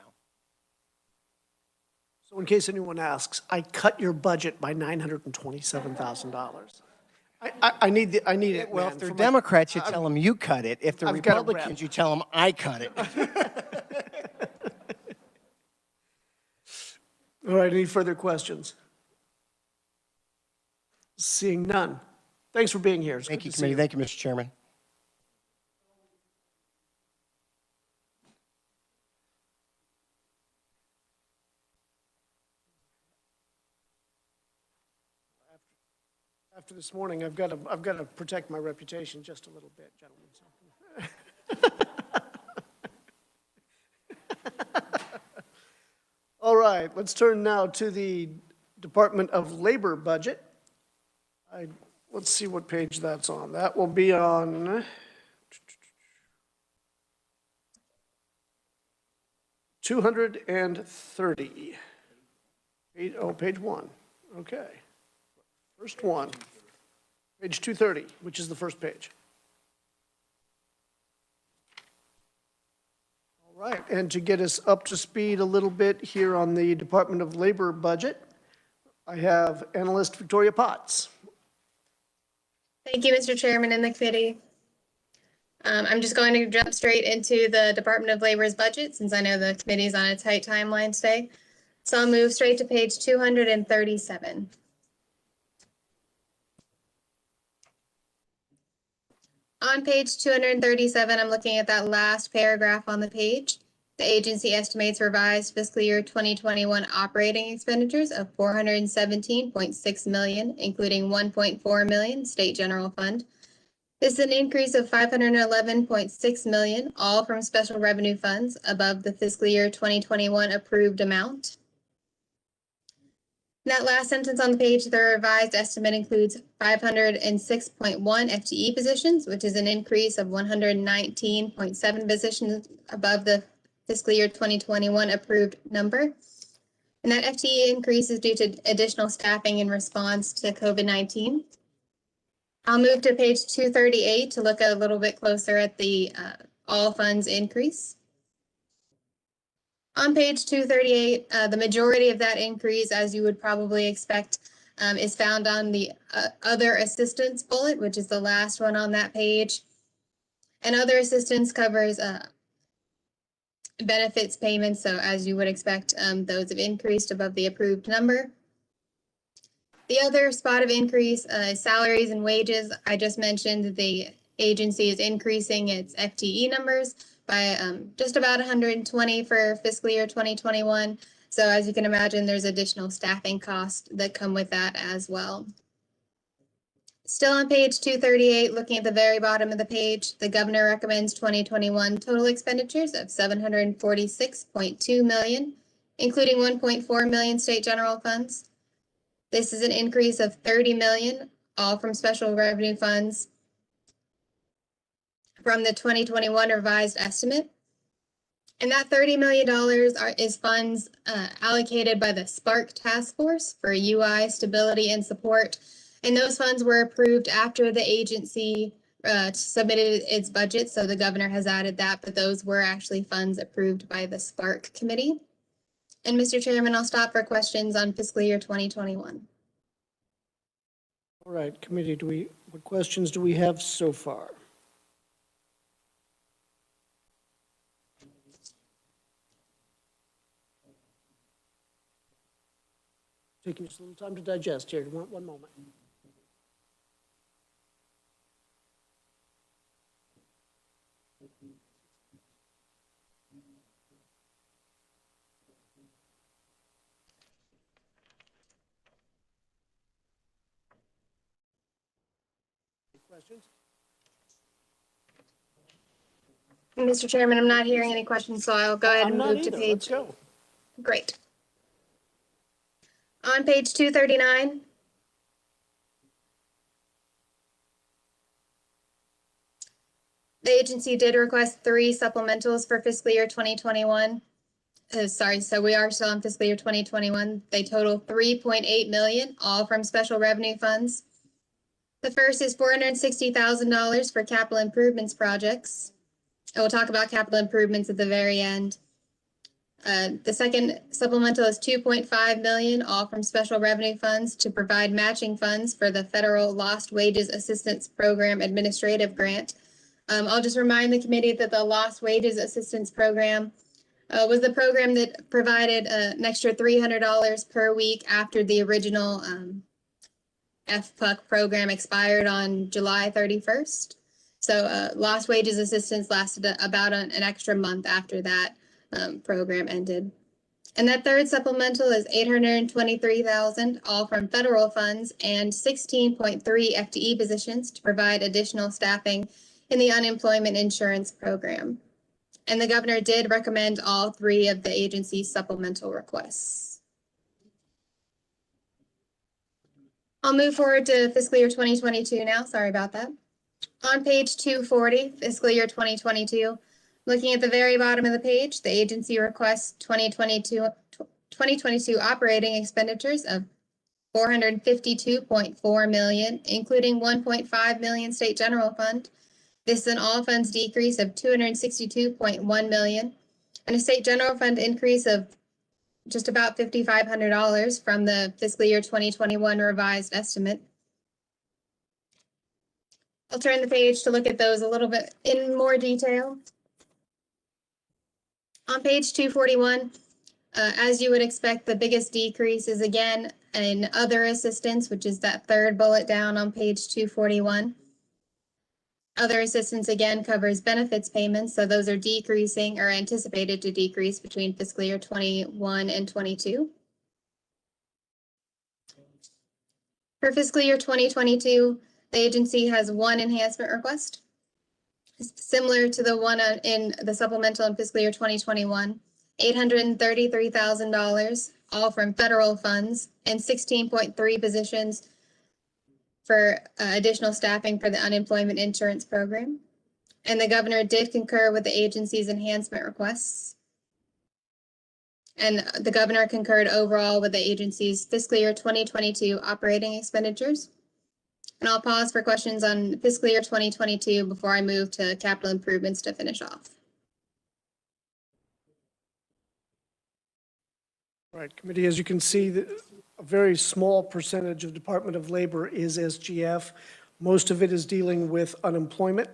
So in case anyone asks, I cut your budget by $927,000. I need it, Well, man, if they're for my- Democrats, you tell them you cut it. If they're I've got a rep. Republicans, you tell them I cut it. All right, any further questions? Seeing none. Thanks for being here. It's Thank good you, to see committee. Thank you, Mr. Chairman. After this morning, I've got to protect my reputation just a little bit, gentlemen. All right, let's turn now to the Department of Labor budget. Let's see what page that's on. That will be on 230. Page 1. Okay. First one, page 230, which is the first page. All right, and to get us up to speed a little bit here on the Department of Labor budget, I have analyst Victoria Potts. Thank you, Mr. Chairman and the committee. I'm just going to jump straight into the Department of Labor's budget since I know the committee is on a tight timeline today. So I'll move straight to page 237. On page 237, I'm looking at that last paragraph on the page. The agency estimates revised fiscal year 2021 operating expenditures of $417.6 million, including $1.4 million state general fund. This is an increase of $511.6 million, all from special revenue funds above the fiscal year 2021 approved amount. That last sentence on the page, the revised estimate includes 506.1 FTE positions, which is an increase of 119.7 positions above the fiscal year 2021 approved number. And that FTE increase is due to additional staffing in response to COVID-19. I'll move to page 238 to look a little bit closer at the all funds increase. On page 238, the majority of that increase, as you would probably expect, is found on the other assistance bullet, which is the last one on that page. And other assistance covers benefits payments, so as you would expect, those have increased above the approved number. The other spot of increase is salaries and wages. I just mentioned the agency is increasing its FTE numbers by just about 120 for fiscal year 2021. So as you can imagine, there's additional staffing costs that come with that as well. Still on page 238, looking at the very bottom of the page, the governor recommends 2021 total expenditures of $746.2 million, including $1.4 million state general funds. This is an increase of $30 million, all from special revenue funds from the 2021 revised estimate. And that $30 million is funds allocated by the SPARK task force for UI stability and support. And those funds were approved after the agency submitted its budget, so the governor has added that, but those were actually funds approved by the Spark Committee. And Mr. Chairman, I'll stop for questions on fiscal year 2021. All right, committee, what questions do we have so far? Taking just a little time to digest here. One moment. Questions? Mr. Chairman, I'm not hearing any questions, so I'll go ahead and move to page. Let's go. Great. On page 239, the agency did request 3 supplementals for fiscal year 2021. So we are still on fiscal year 2021. They total $3.8 million, all from special revenue funds. The first is $460,000 for capital improvements projects. I will talk about capital improvements at the very end. The second supplemental is $2.5 million, all from special revenue funds to provide matching funds for the Federal Lost Wages Assistance Program Administrative Grant. I'll just remind the committee that the Lost Wages Assistance Program was the program that provided an extra $300 per week after the original FPUC program expired on July 31st. So lost wages assistance lasted about an extra month after that program ended. And that third supplemental is $823,000, all from federal funds, and 16.3 FTE positions to provide additional staffing in the unemployment insurance program. And the governor did recommend all 3 of the agency's supplemental requests. I'll move forward to fiscal year 2022 now. Sorry about that. On page 240, fiscal year 2022, looking at the very bottom of the page, the agency requests 2022 operating expenditures of $452.4 million, including $1.5 million state general fund. This is an all funds decrease of $262.1 million, and a state general fund increase of just about $5,500 from the fiscal year 2021 revised estimate. I'll turn the page to look at those a little bit in more detail. On page 241, as you would expect, the biggest decrease is again in other assistance, which is that third bullet down on page 241. Other assistance again covers benefits payments, so those are decreasing or anticipated to decrease between fiscal year 21 and 22. For fiscal year 2022, the agency has 1 enhancement request, similar to the one in the supplemental in fiscal year 2021, $833,000, all from federal funds, and 16.3 positions for additional staffing for the unemployment insurance program. And the governor did concur with the agency's enhancement requests. And the governor concurred overall with the agency's fiscal year 2022 operating expenditures. And I'll pause for questions on fiscal year 2022 before I move to capital improvements to finish off. All right, committee, as you can see, a very small percentage of Department of Labor is SGF. Most of it is dealing with unemployment,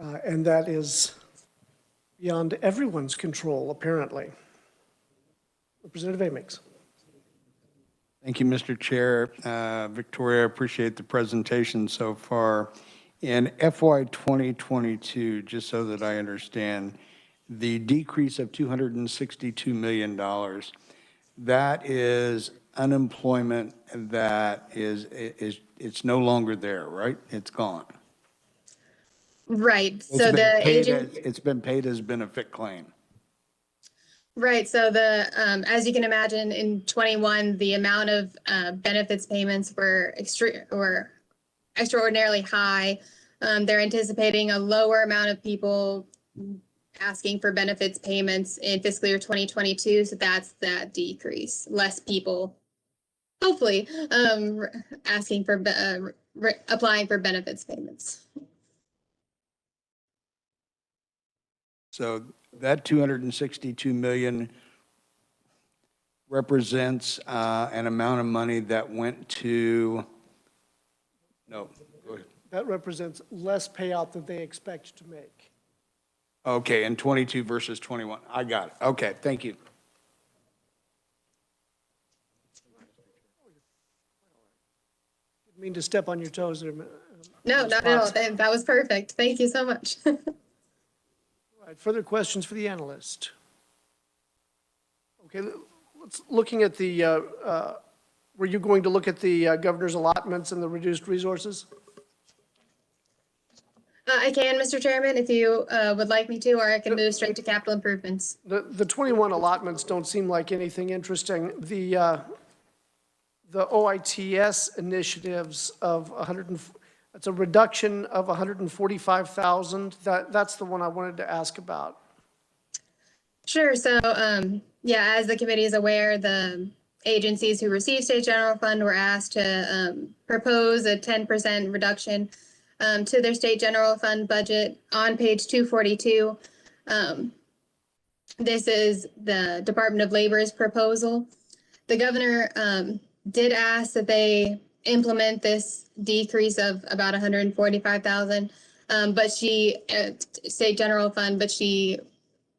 and that is beyond everyone's control, apparently. Representative Amix. Thank you, Mr. Chair. Victoria, I appreciate the presentation so far. In FY 2022, just so that I understand, the decrease of $262 million, that is unemployment that it's no longer there, right? It's gone. Right. So the agent, it's been paid as benefit claim. right. So the as you can imagine, in 21, the amount of benefits payments were extraordinarily high. They're anticipating a lower amount of people asking for benefits payments in fiscal year 2022. So that's that decrease. Less people hopefully, asking for, applying for benefits payments. So that 262 million represents an amount of money that went to, no, go ahead. That represents less payout than they expect to make. Okay, and 22 versus 21. I got it. Okay, thank you. Didn't mean to step on your toes there. No, not at all. That was perfect. Thank you so much. All right, further questions for the analyst? Okay, let's, looking at the, were you going to look at the governor's allotments and the reduced resources? I can, Mr. Chairman, if you would like me to, or I can move straight to capital improvements. The 21 allotments don't seem like anything interesting. The OITS initiatives of 100, that's a reduction of 145,000. That's the one I wanted to ask about. Sure. So, yeah, as the committee is aware, the agencies who receive state general fund were asked to propose a 10% reduction to their state general fund budget on page 242. This is the Department of Labor's proposal. The governor did ask that they implement this decrease of about 145,000, but she, state general fund, but she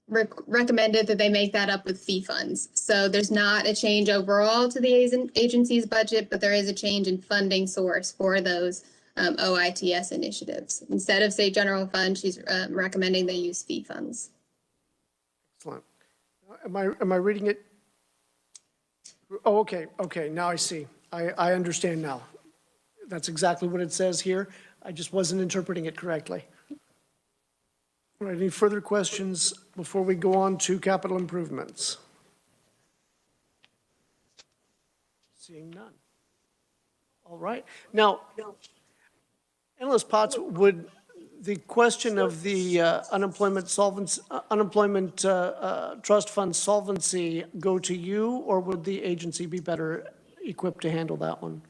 recommended that they make that up with fee funds. So there's not a change overall to the agency's budget, but there is a change in funding source for those OITS initiatives. Instead of state general fund, she's recommending they use fee funds. Excellent. Am I reading it? Oh, okay, okay, now I see. I understand now. That's exactly what it says here. I just wasn't interpreting it correctly. All right, any further questions before we go on to capital improvements? Seeing none. All right. Now, Analyst Potts, would the question of the unemployment trust fund solvency go to you, or would the agency be better equipped to handle that one?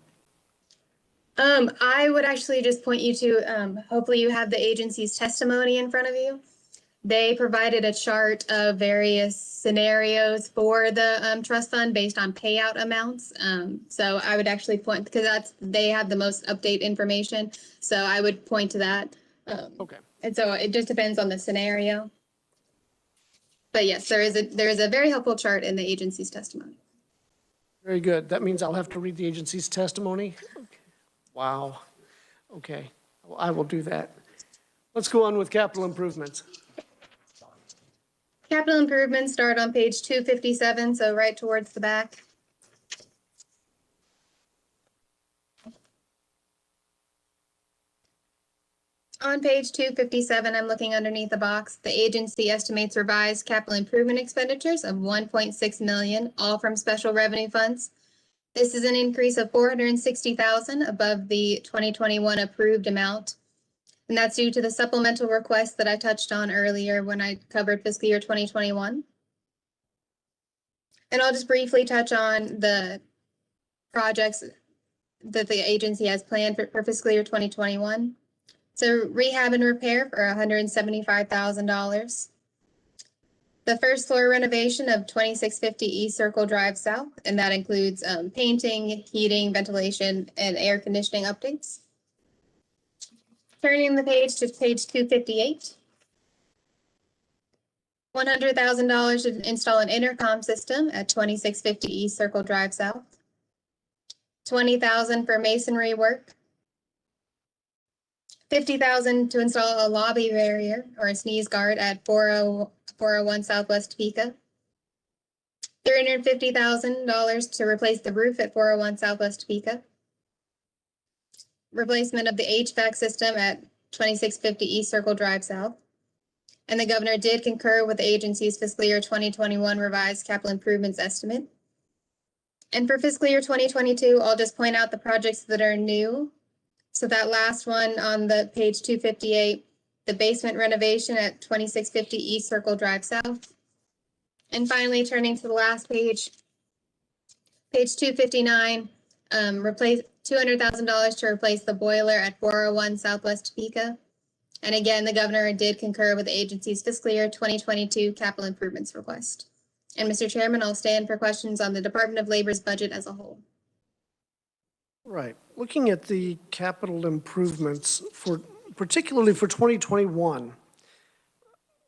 I would actually just point you to, hopefully you have the agency's testimony in front of you. They provided a chart of various scenarios for the trust fund based on payout amounts. So I would actually point, because they have the most update information. So I would point to that. Okay. And so it just depends on the scenario. But yes, there is a very helpful chart in the agency's testimony. Very good. That means I'll have to read the agency's testimony? Wow. Okay, well, I will do that. Let's go on with capital improvements. Capital improvements start on page 257, so right towards the back. On page 257, I'm looking underneath the box. The agency estimates revised capital improvement expenditures of 1.6 million, all from special revenue funds. This is an increase of 460,000 above the 2021 approved amount. And that's due to the supplemental request that I touched on earlier when I covered fiscal year 2021. And I'll just briefly touch on the projects that the agency has planned for fiscal year 2021. So rehab and repair for $175,000. The first floor renovation of 2650 East Circle Drive South, and that includes painting, heating, ventilation, and air conditioning updates. Turning the page to page 258. $100,000 to install an intercom system at 2650 East Circle Drive South. $20,000 for masonry work. $50,000 to install a lobby barrier or a sneeze guard at 401 Southwest Topeka. $350,000 to replace the roof at 401 Southwest Topeka. Replacement of the HVAC system at 2650 East Circle Drive South. And the governor did concur with the agency's fiscal year 2021 revised capital improvements estimate. And for fiscal year 2022, I'll just point out the projects that are new. So that last one on the page 258, the basement renovation at 2650 East Circle Drive South. And finally, turning to the last page, page 259, replace $200,000 to replace the boiler at 401 Southwest Topeka. And again, the governor did concur with the agency's fiscal year 2022 capital improvements request. And Mr. Chairman, I'll stand for questions on the Department of Labor's budget as a whole. Right. Looking at the capital improvements particularly for 2021,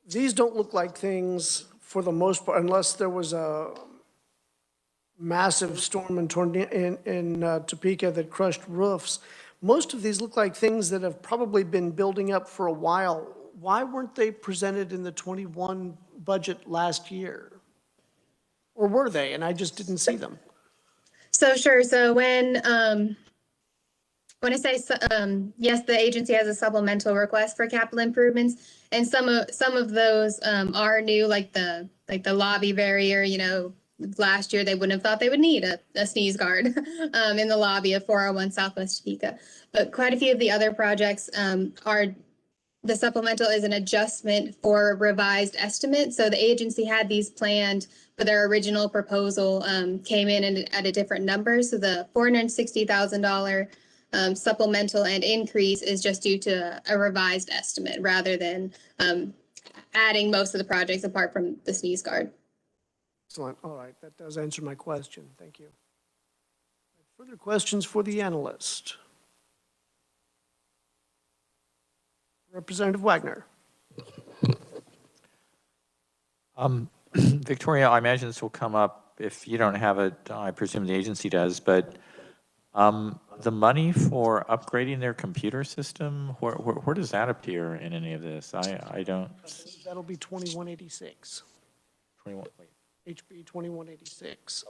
these don't look like things for the most part, unless there was a massive storm in Topeka that crushed roofs. Most of these look like things that have probably been building up for a while. Why weren't they presented in the 21 budget last year? Or were they, and I just didn't see them? So sure, so when I say, yes, the agency has a supplemental request for capital improvements, and some of those are new, like the lobby barrier. You know, last year they wouldn't have thought they would need a sneeze guard in the lobby of 401 Southwest Topeka. But quite a few of the other projects are, the supplemental is an adjustment for revised estimate. So the agency had these planned, but their original proposal came in at a different number. So the $460,000 supplemental and increase is just due to a revised estimate rather than adding most of the projects apart from the sneeze guard. Excellent. All right, that does answer my question. Thank you. Further questions for the analyst? Representative Wagner. Victoria, I imagine this will come up if you don't have it. I presume the agency does, but the money for upgrading their computer system, where does that appear in any of this? I don't. That'll be 2186. 21. Wait. HB 2186.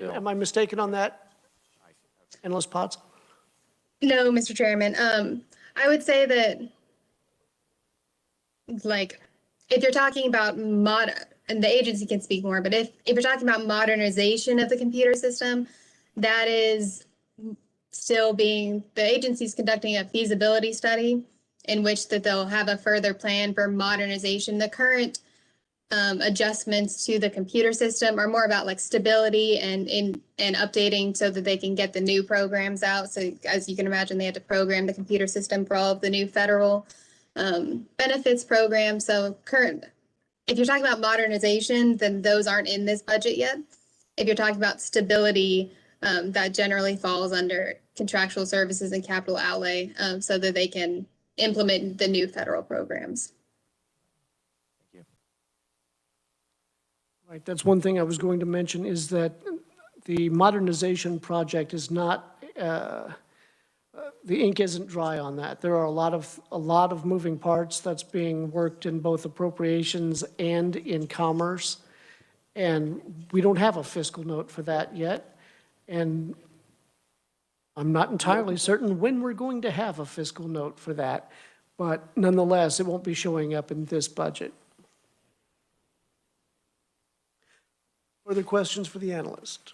Am I mistaken on that? Analyst Potts? No, Mr. Chairman. I would say that, like, if you're talking about and the agency can speak more, but if you're talking about modernization of the computer system, that is still the agency's conducting a feasibility study in which that they'll have a further plan for modernization. The current adjustments to the computer system are more about like stability and updating so that they can get the new programs out. So as you can imagine, they had to program the computer system for all of the new federal benefits programs. So if you're talking about modernization, then those aren't in this budget yet. If you're talking about stability, that generally falls under contractual services and capital outlay so that they can implement the new federal programs. Right, that's one thing I was going to mention is that the modernization project is not, the ink isn't dry on that. There are a lot of moving parts that's being worked in both appropriations and in commerce. And we don't have a fiscal note for that yet. And I'm not entirely certain when we're going to have a fiscal note for that. But nonetheless, it won't be showing up in this budget. Further questions for the analyst?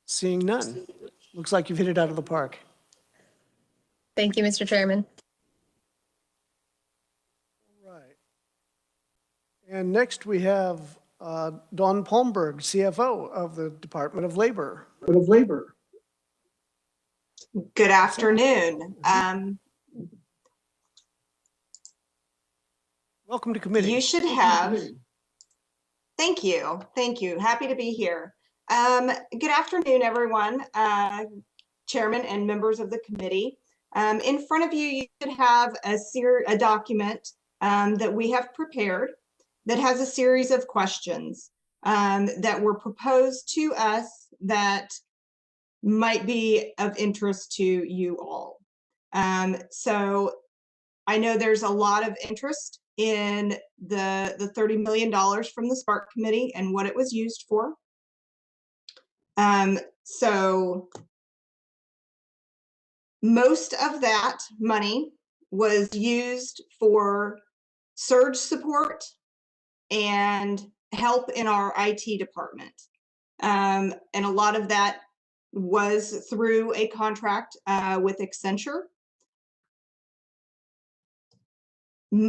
Seeing none. Looks like you've hit it out of the park. Thank you, Mr. Chairman. All right. And next we have Dawn Palmberg, CFO of the Department of Labor. Good afternoon. Welcome to committee. You should have. Thank you. Thank you. Happy to be here. Good afternoon, everyone, chairman and members of the committee. In front of you, you should have a document that we have prepared that has a series of questions that were proposed to us that might be of interest to you all. So I know there's a lot of interest in the $30 million from the Spark Committee and what it was used for. So most of that money was used for surge support and help in our IT department. And a lot of that was through a contract with Accenture.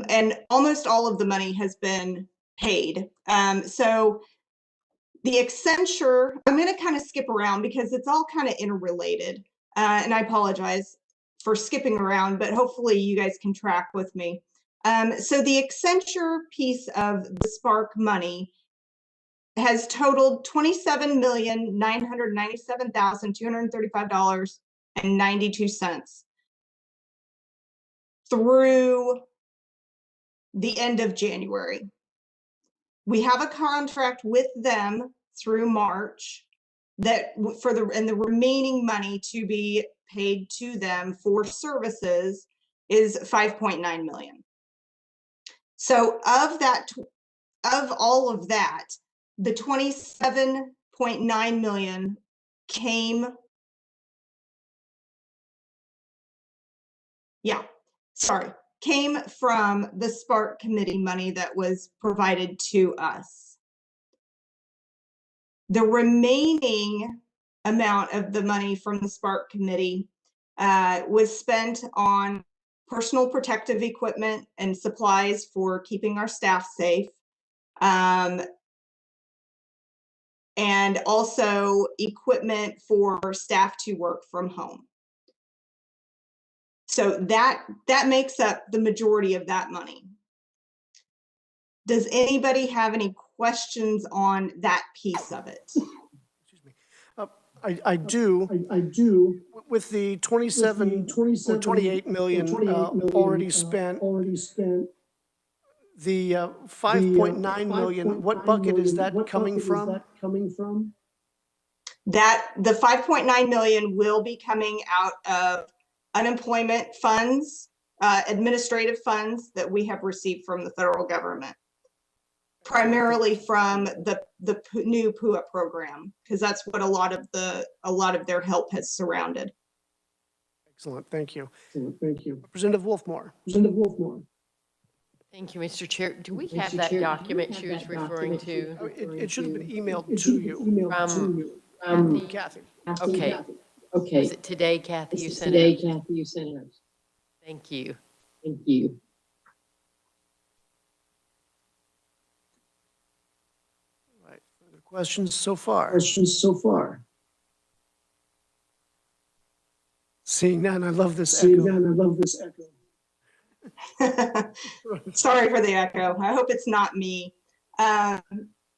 And almost all of the money has been paid. So The Accenture, I'm going to kind of skip around because it's all kind of interrelated. And I apologize for skipping around, but hopefully you guys can track with me. So the Accenture piece of the Spark money has totaled $27,997,235.92 through the end of January. We have a contract with them through March that and the remaining money to be paid to them for services is 5.9 million. So of all of that, the 27.9 million came from the Spark committee money that was provided to us. The remaining amount of the money from the Spark committee was spent on personal protective equipment and supplies for keeping our staff safe, and also equipment for staff to work from home. So that makes up the majority of that money. Does anybody have any questions on that piece of it? Excuse me. I do. With the 27 or 28 million already spent, the 5.9 million, what bucket is that coming from? That the 5.9 million will be coming out of unemployment funds, administrative funds that we have received from the federal government, primarily from the new PUA program, because that's what a lot of their help has surrounded. Excellent, thank you. Representative Wolfmore. Thank you, Mr. Chair. Do we have that document she was referring to? It should have been emailed to you. From Kathy. Okay. Was it today, Kathy, you sent it? Thank you. Right. Further questions so far? Seeing none, I love this echo. Sorry for the echo. I hope it's not me.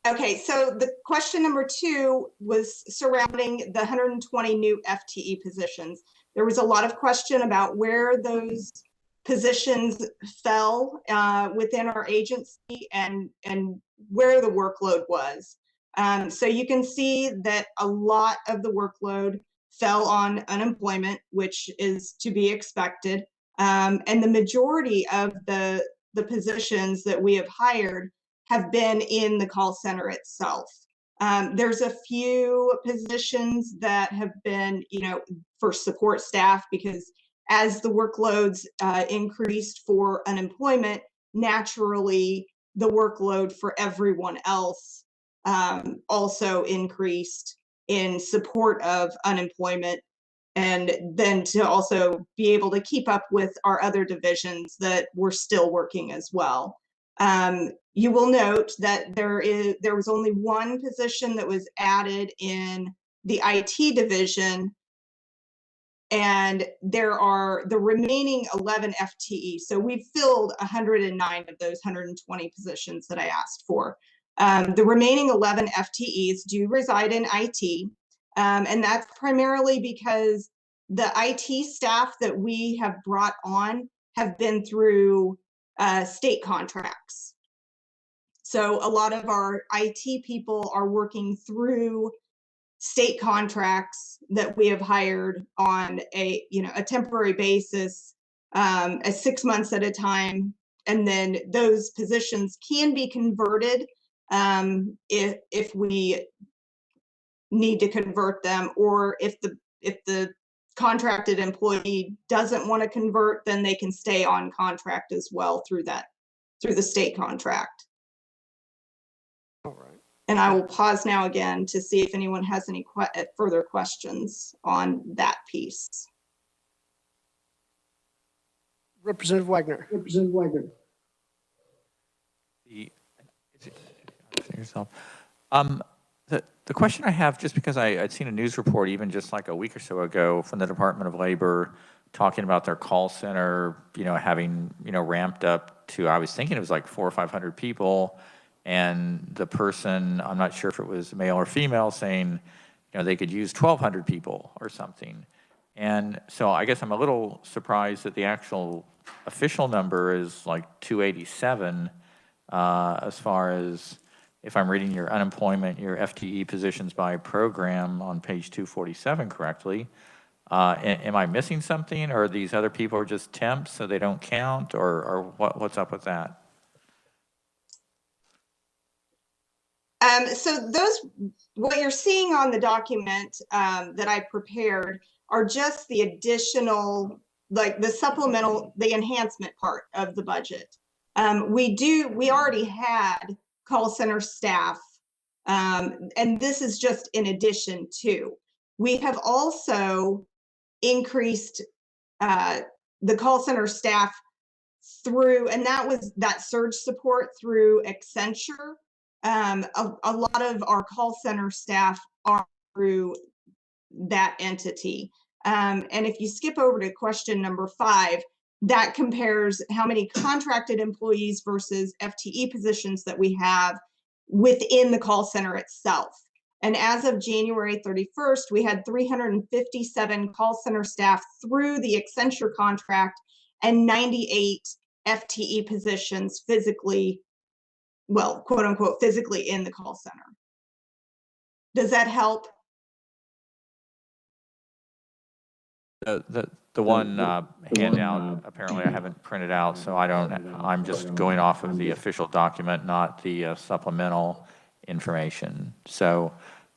Okay, so the question number 2 was surrounding the 120 new FTE positions. There was a lot of question about where those positions fell within our agency and where the workload was. So you can see that a lot of the workload fell on unemployment, which is to be expected. And the majority of the positions that we have hired have been in the call center itself. There's a few positions that have been, for support staff, because as the workloads increased for unemployment, naturally the workload for everyone else also increased in support of unemployment, and then to also be able to keep up with our other divisions that were still working as well. You will note that there was only one position that was added in the IT division, and there are the remaining 11 FTE. So we've filled 109 of those 120 positions that I asked for. The remaining 11 FTEs do reside in IT, and that's primarily because the IT staff that we have brought on have been through state contracts. So a lot of our IT people are working through state contracts that we have hired on a temporary basis, 6 months at a time, and then those positions can be converted if we need to convert them, or if the contracted employee doesn't want to convert, then they can stay on contract as well through the state contract. All right. And I will pause now again to see if anyone has any further questions on that piece. Representative Wagner. The question I have, just because I'd seen a news report even just like a week or so ago from the Department of Labor talking about their call center, having, ramped up to, I was thinking it was like 400 or 500 people. And the person, I'm not sure if it was male or female, saying, they could use 1,200 people or something. And so I guess I'm a little surprised that the actual official number is like 287 as far as, if I'm reading your unemployment, your FTE positions by program on page 247 correctly. Am I missing something, or these other people are just temps so they don't count, or what's up with that? So what you're seeing on the document that I prepared are just the additional, like the supplemental, the enhancement part of the budget. We already had call center staff, and this is just in addition to. We have also increased the call center staff through, and that was that surge support through Accenture. A lot of our call center staff are through that entity. And if you skip over to question number 5, that compares how many contracted employees versus FTE positions that we have within the call center itself. And as of January 31st, we had 357 call center staff through the Accenture contract and 98 FTE positions physically, well, quote unquote, physically in the call center. Does that help? The one handout, apparently I haven't printed out, so I'm just going off of the official document, not the supplemental information. So,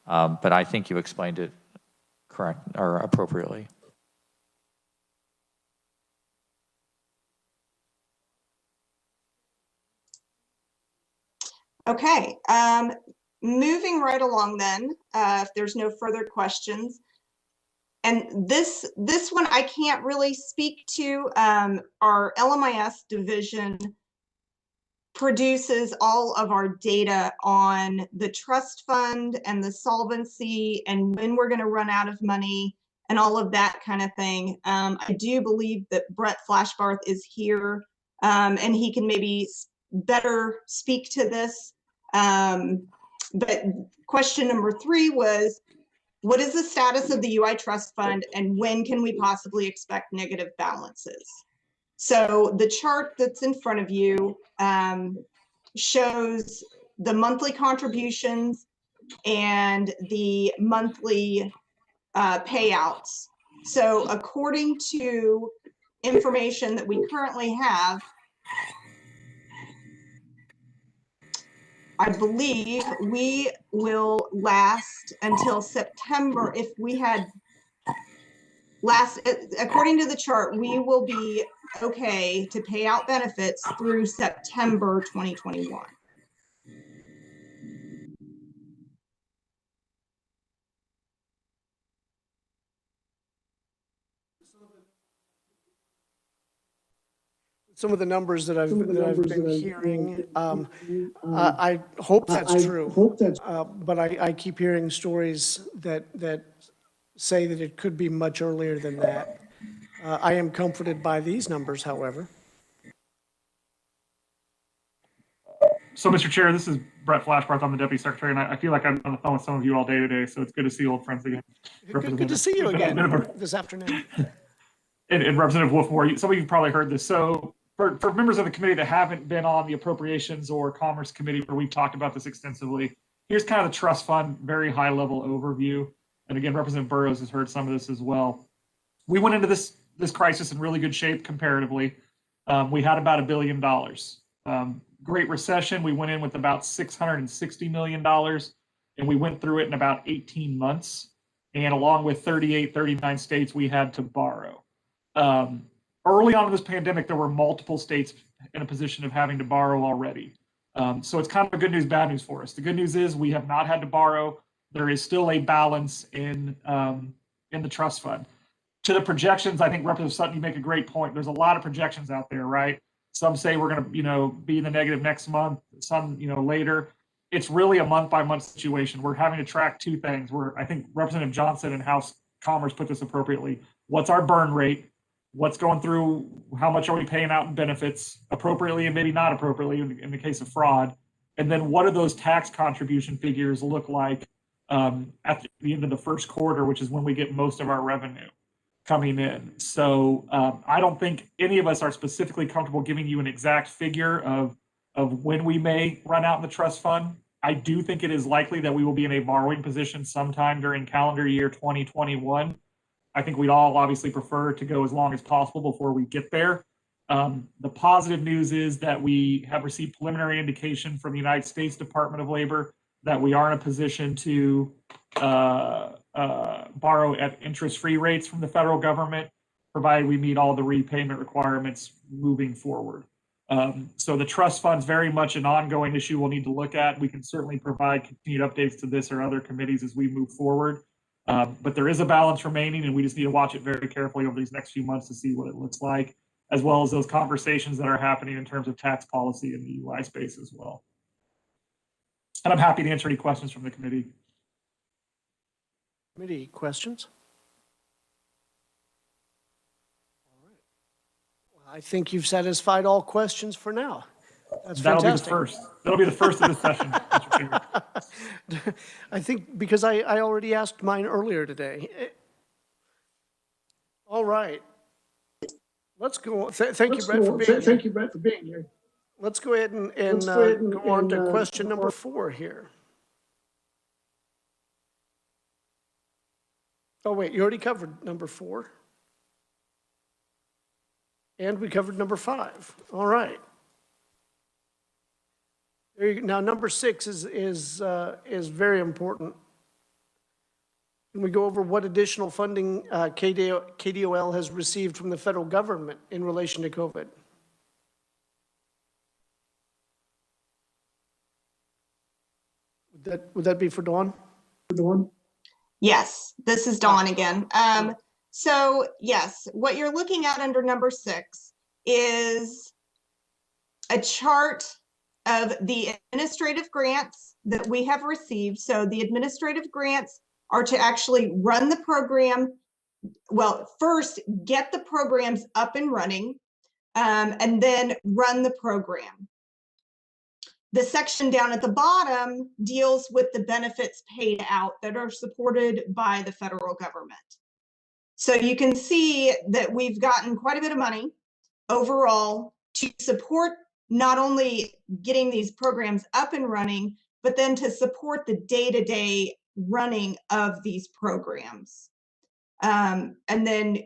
but I think you explained it correct or appropriately. Okay, moving right along then, if there's no further questions. And this one I can't really speak to. Our LMIS division produces all of our data on the trust fund and the solvency and when we're going to run out of money and all of that kind of thing. I do believe that Brett Flashbarth is here, and he can maybe better speak to this. But question number 3 was, what is the status of the UI trust fund and when can we possibly expect negative balances? So the chart that's in front of you shows the monthly contributions and the monthly payouts. So according to information that we currently have, I believe we will last until September. If we had according to the chart, we will be okay to pay out benefits through September 2021. Some of the numbers that I've been hearing, I hope that's true, but I keep hearing stories that say that it could be much earlier than that. I am comforted by these numbers, however. So, Mr. Chair, this is Brett Flashbarth. I'm the Deputy Secretary, and I feel like I'm on the phone with some of you all day today, so it's good to see old friends again. Good to see you again this afternoon. And Representative Wolfmore, some of you probably heard this. So, for members of the committee that haven't been on the Appropriations or Commerce Committee, where we've talked about this extensively, here's kind of the trust fund, very high-level overview. And again, Representative Burrows has heard some of this as well. We went into this crisis in really good shape comparatively. We had about $1 billion. Great Recession, we went in with about $660 million, and we went through it in about 18 months. And along with 39 states, we had to borrow. Early on in this pandemic, there were multiple states in a position of having to borrow already. So it's kind of a good news, bad news for us. The good news is we have not had to borrow. There is still a balance in the trust fund. To the projections, I think Representative Sutton, you make a great point. There's a lot of projections out there, right? Some say we're going to, be in the negative next month, some, later. it's really a month-by-month situation. We're having to track two things. I think Representative Johnson and House Commerce put this appropriately. What's our burn rate? What's going through? How much are we paying out in benefits appropriately and maybe not appropriately in the case of fraud? And then what do those tax contribution figures look like at the end of the first quarter, which is when we get most of our revenue coming in. So I don't think any of us are specifically comfortable giving you an exact figure of when we may run out in the trust fund. I do think it is likely that we will be in a borrowing position sometime during calendar year 2021. I think we'd all obviously prefer to go as long as possible before we get there. The positive news is that we have received preliminary indication from the United States Department of Labor that we are in a position to borrow at interest-free rates from the federal government, provided we meet all the repayment requirements moving forward. So the trust fund's very much an ongoing issue we'll need to look at. We can certainly provide continued updates to this or other committees as we move forward. But there is a balance remaining, and we just need to watch it very carefully over these next few months to see what it looks like, as well as those conversations that are happening in terms of tax policy in the UI space as well. And I'm happy to answer any questions from the committee. Committee questions? All right. Well, I think you've satisfied all questions for now. That's fantastic. That'll be the first of the session, Mr. Chair. I think because I already asked mine earlier today. All right. Let's go. Thank you, Brett, for being here. Thank you, Brett, for being here. Let's go ahead and go on to question number 4 here. Oh, wait, you already covered number 4. And we covered number 5. All right. There you go. Now, number 6 is very important. Can we go over what additional funding KDOL has received from the federal government in relation to COVID? Would that be for Dawn? Yes, this is Dawn again. So yes, what you're looking at under number 6 is a chart of the administrative grants that we have received. So the administrative grants are to actually run the program. Well, first get the programs up and running, and then run the program. The section down at the bottom deals with the benefits paid out that are supported by the federal government. So you can see that we've gotten quite a bit of money overall to support not only getting these programs up and running, but then to support the day-to-day running of these programs. And then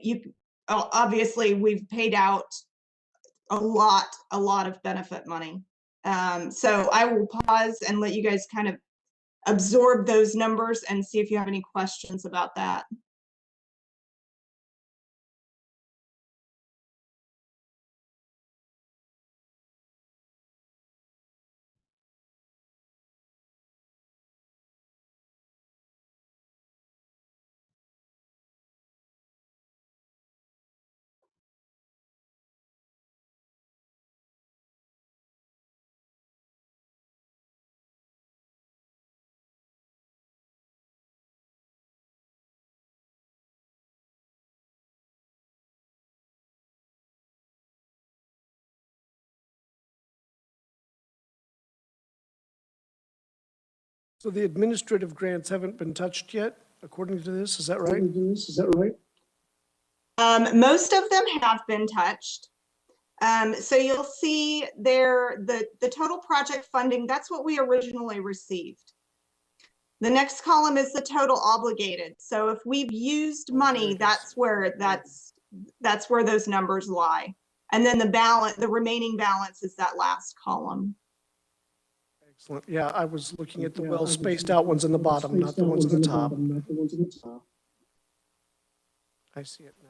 obviously we've paid out a lot of benefit money. So I will pause and let you guys kind of absorb those numbers and see if you have any questions about that. So the administrative grants haven't been touched yet, according to this, is that right? Most of them have been touched. So you'll see there the total project funding, that's what we originally received. The next column is the total obligated. So if we've used money, that's where those numbers lie. And then the remaining balance is that last column. Excellent. Yeah, I was looking at the well-spaced out ones in the bottom, not the ones in the top. I see it now.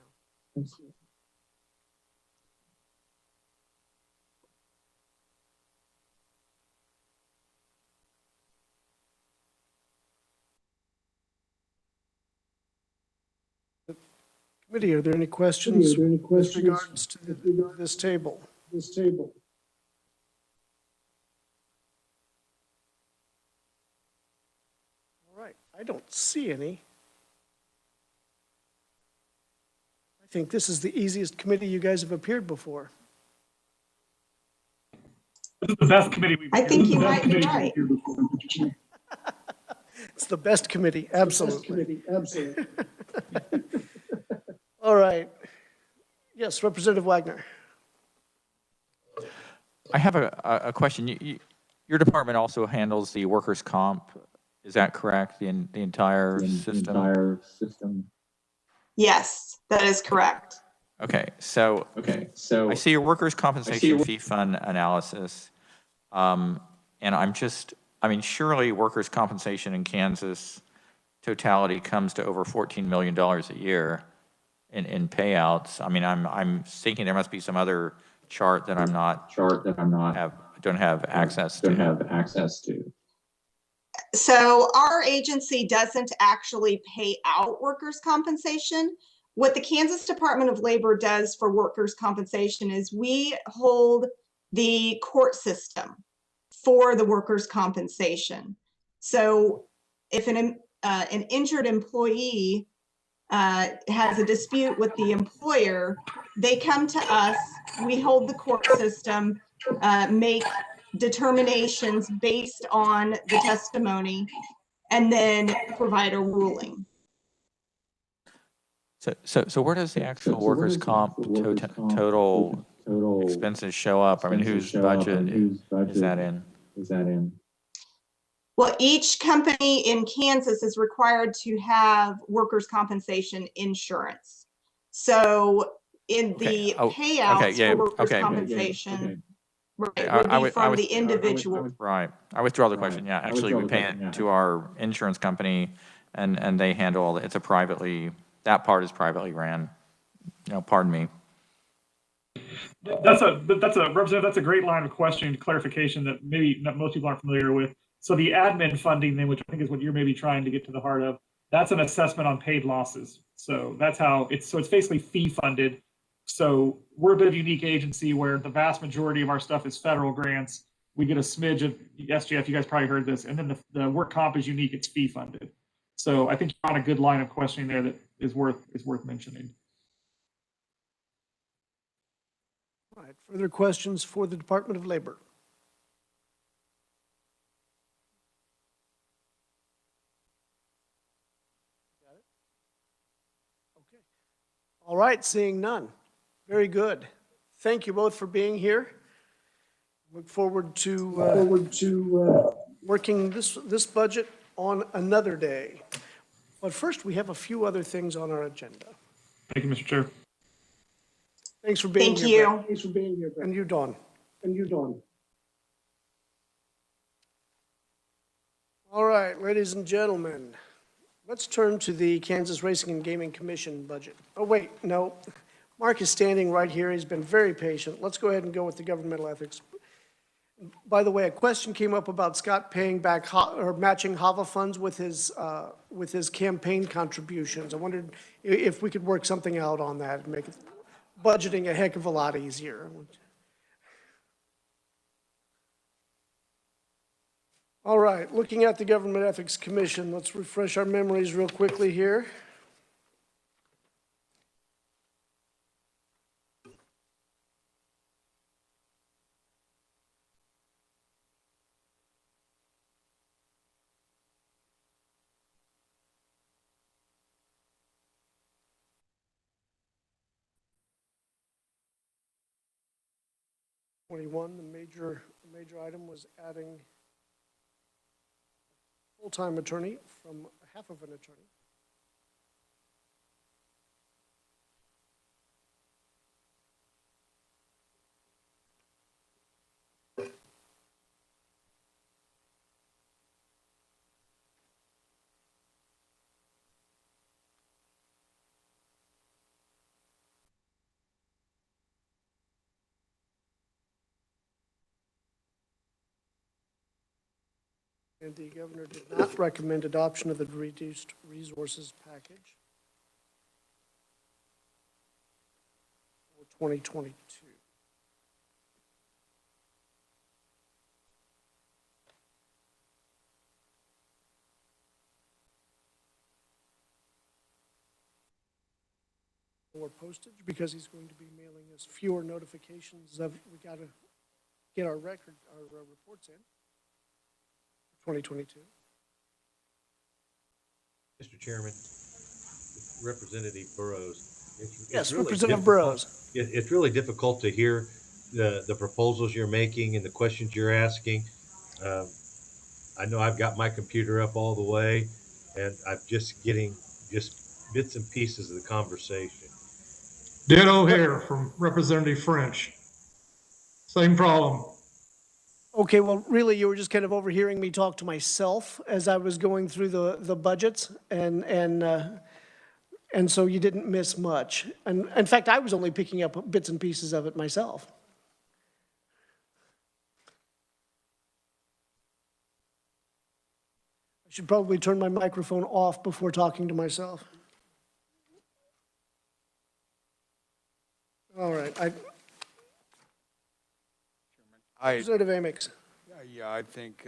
Committee, are there any questions with regards to this table? All right, I don't see any. I think this is the easiest committee you guys have appeared before. This is the best committee we've. I think you this is the best might be committee right. we've before. It's the best committee, absolutely. All right. Yes, Representative Wagner. I have a question. Your department also handles the workers' comp. Is that correct? The entire system? Yes, that is correct. Okay, so I see your workers' compensation fee fund analysis. And I mean, surely workers' compensation in Kansas totality comes to over $14 million a year in payouts. I mean, I'm thinking there must be some other chart that don't have access to. So our agency doesn't actually pay out workers' compensation. What the Kansas Department of Labor does for workers' compensation is we hold the court system for the workers' compensation. So if an injured employee has a dispute with the employer, they come to us, we hold the court system, make determinations based on the testimony, and then provide a ruling. So where does the actual workers' comp total expenses show up? I mean, whose budget is that in? Well, each company in Kansas is required to have workers' compensation insurance. So in the payouts for workers' compensation, right, would be from the individual. Right. I withdraw the question. Yeah, actually, we pay it to our insurance company, and they handle all it's a privately. That part is privately ran. Pardon me. That's a great line of questioning clarification that maybe not most people aren't familiar with. So the admin funding then, which I think is what you're maybe trying to get to the heart of, that's an assessment on paid losses. So that's how it's basically fee funded. So we're a bit of a unique agency where the vast majority of our stuff is federal grants. We get a smidge of SGF, you guys probably heard this, and then the work comp is unique, it's fee funded. So I think you're on a good line of questioning there that is worth mentioning. All right, further questions for the Department of Labor? Got it? Okay. All right, seeing none. Very good. Thank you both for being here. Look forward to working this budget on another day. But first, we have a few other things on our agenda. Thank you, Mr. Chair. Thanks for being here. Thank you. Thanks for being here. And you, Dawn. All right, ladies and gentlemen, let's turn to the Kansas Racing and Gaming Commission budget. Oh, wait, no. Mark is standing right here. He's been very patient. Let's go ahead and go with the governmental ethics. By the way, a question came up about Scott paying back or matching HAVA funds with his campaign contributions. I wondered if we could work something out on that and make budgeting a heck of a lot easier. All right, looking at the Government Ethics Commission, let's refresh our memories real quickly here. The major item was adding a full-time attorney from half of an attorney. And the governor did not recommend adoption of the reduced resources package for 2022. more postage because he's going to be mailing us fewer notifications of, we got to get our reports in for 2022. Mr. Chairman, Representative Burrows. Yes, really Representative difficult- Burrows. It's really difficult to hear the proposals you're making and the questions you're asking. I know I've got my computer up all the way, and I'm just getting just bits and pieces of the conversation. Ditto here from Representative French. Same problem. Okay, well, really, you were just kind of overhearing me talk to myself as I was going through the budgets, and so you didn't miss much. And in fact, I was only picking up bits and pieces of it myself. I should probably turn my microphone off before talking to myself. All right, Representative Amix. Yeah, I think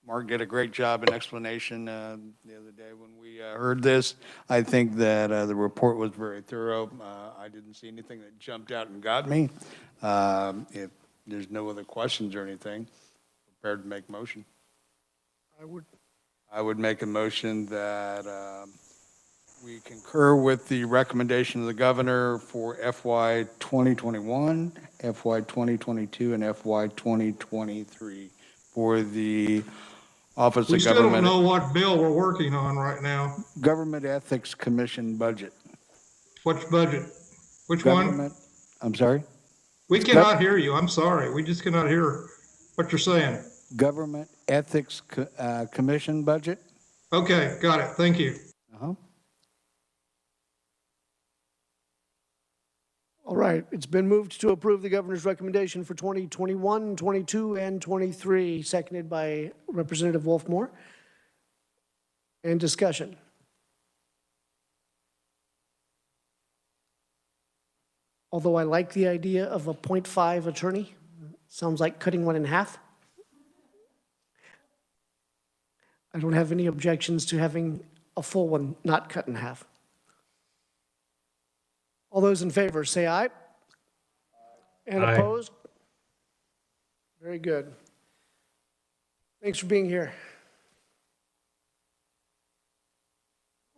Mark did a great job in explanation the other day when we heard this. I think that the report was very thorough. I didn't see anything that jumped out and got me. If there's no other questions or anything, prepared to make motion. I would make a motion that we concur with the recommendation of the governor for FY 2021, FY 2022, and FY 2023 for the Office We of still don't Government. know what bill we're working on right now. Government Ethics Commission budget. Which budget? Which one? Government, I'm sorry? We cannot hear you. I'm sorry. We just cannot hear what you're saying. Government Ethics Commission budget. Okay, got it. Thank you. Uh-huh. All right, it's been moved to approve the governor's recommendation for 2021, 22, and 23, seconded by Representative Wolfmore. And discussion. Although I like the idea of a 0.5 attorney, sounds like cutting one in half. I don't have any objections to having a full one not cut in half. All those in favor, say aye. And Aye. opposed? Very good. Thanks for being here.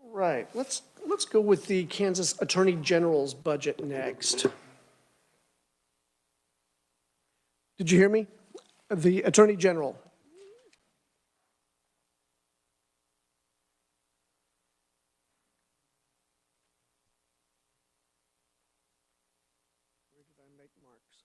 All right, let's go with the Kansas Attorney General's budget next. Did you hear me? The Attorney General. Where did I make marks?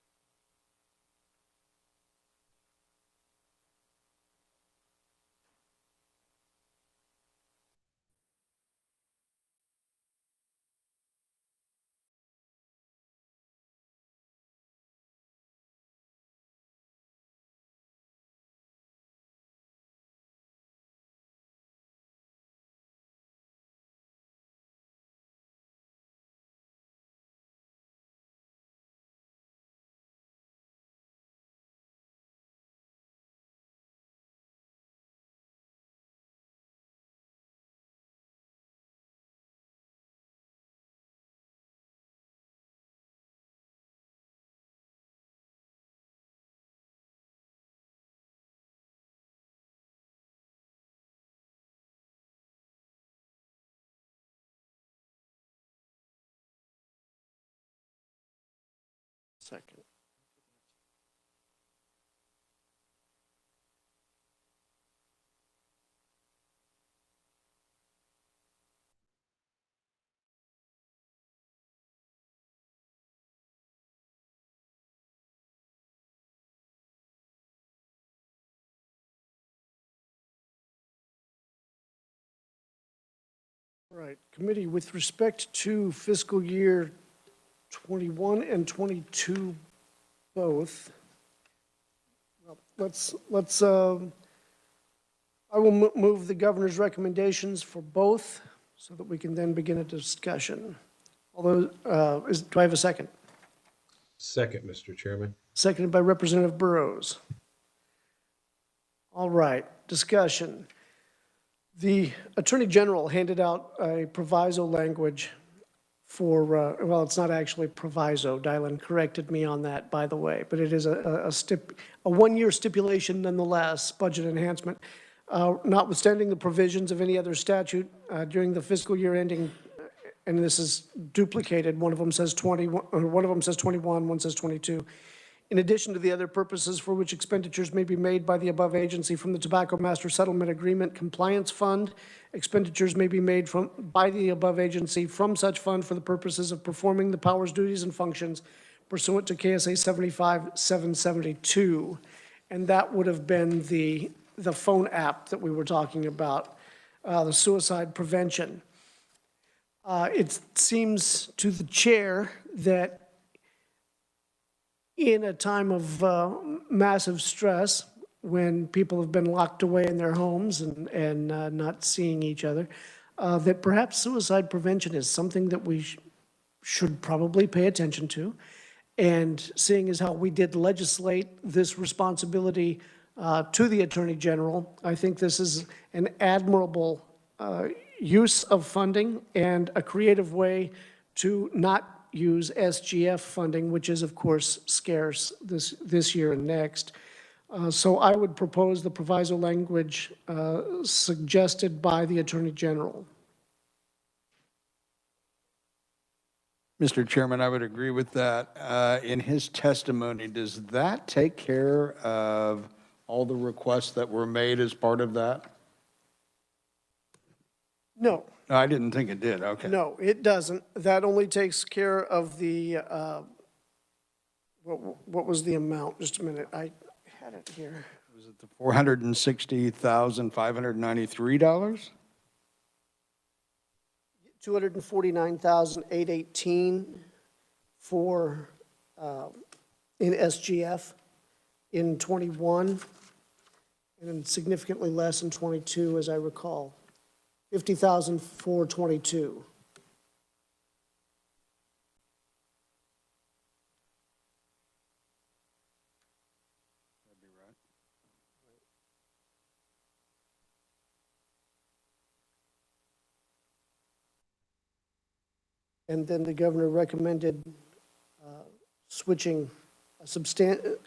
Second. Right, committee, with respect to fiscal year 21 and 22 both, well, I will move the governor's recommendations for both so that we can then begin a discussion. Although, do I have a second? Second, Mr. Chairman. Seconded by Representative Burrows. All right, discussion. The Attorney General handed out a proviso language for, well, it's not actually proviso. Dylan corrected me on that, by the way, but it is a one-year stipulation nonetheless, budget enhancement. Notwithstanding the provisions of any other statute during the fiscal year ending, and this is duplicated, one of them says 21, one of them says 21, one says 22. In addition to the other purposes for which expenditures may be made by the above agency from the Tobacco Master Settlement Agreement Compliance Fund, expenditures may be made by the above agency from such fund for the purposes of performing the powers, duties, and functions pursuant to KSA 75-772. And that would have been the phone app that we were talking about, the suicide prevention. It seems to the chair that in a time of massive stress, when people have been locked away in their homes and not seeing each other, that perhaps suicide prevention is something that we should probably pay attention to. And seeing as how we did legislate this responsibility to the Attorney General, I think this is an admirable use of funding and a creative way to not use SGF funding, which is, of course, scarce this year and next. So I would propose the proviso language suggested by the Attorney General. Mr. Chairman, I would agree with that. In his testimony, does that take care of all the requests that were made as part of that? No. I didn't think it did, okay. No, it doesn't. That only takes care of the, what was the amount? Just a minute, I had it here. Was it the $460,593? $249,818 for, in SGF in 21, and significantly less in 22, as I recall. 50,422. That'd be right. And then the governor recommended switching a substantial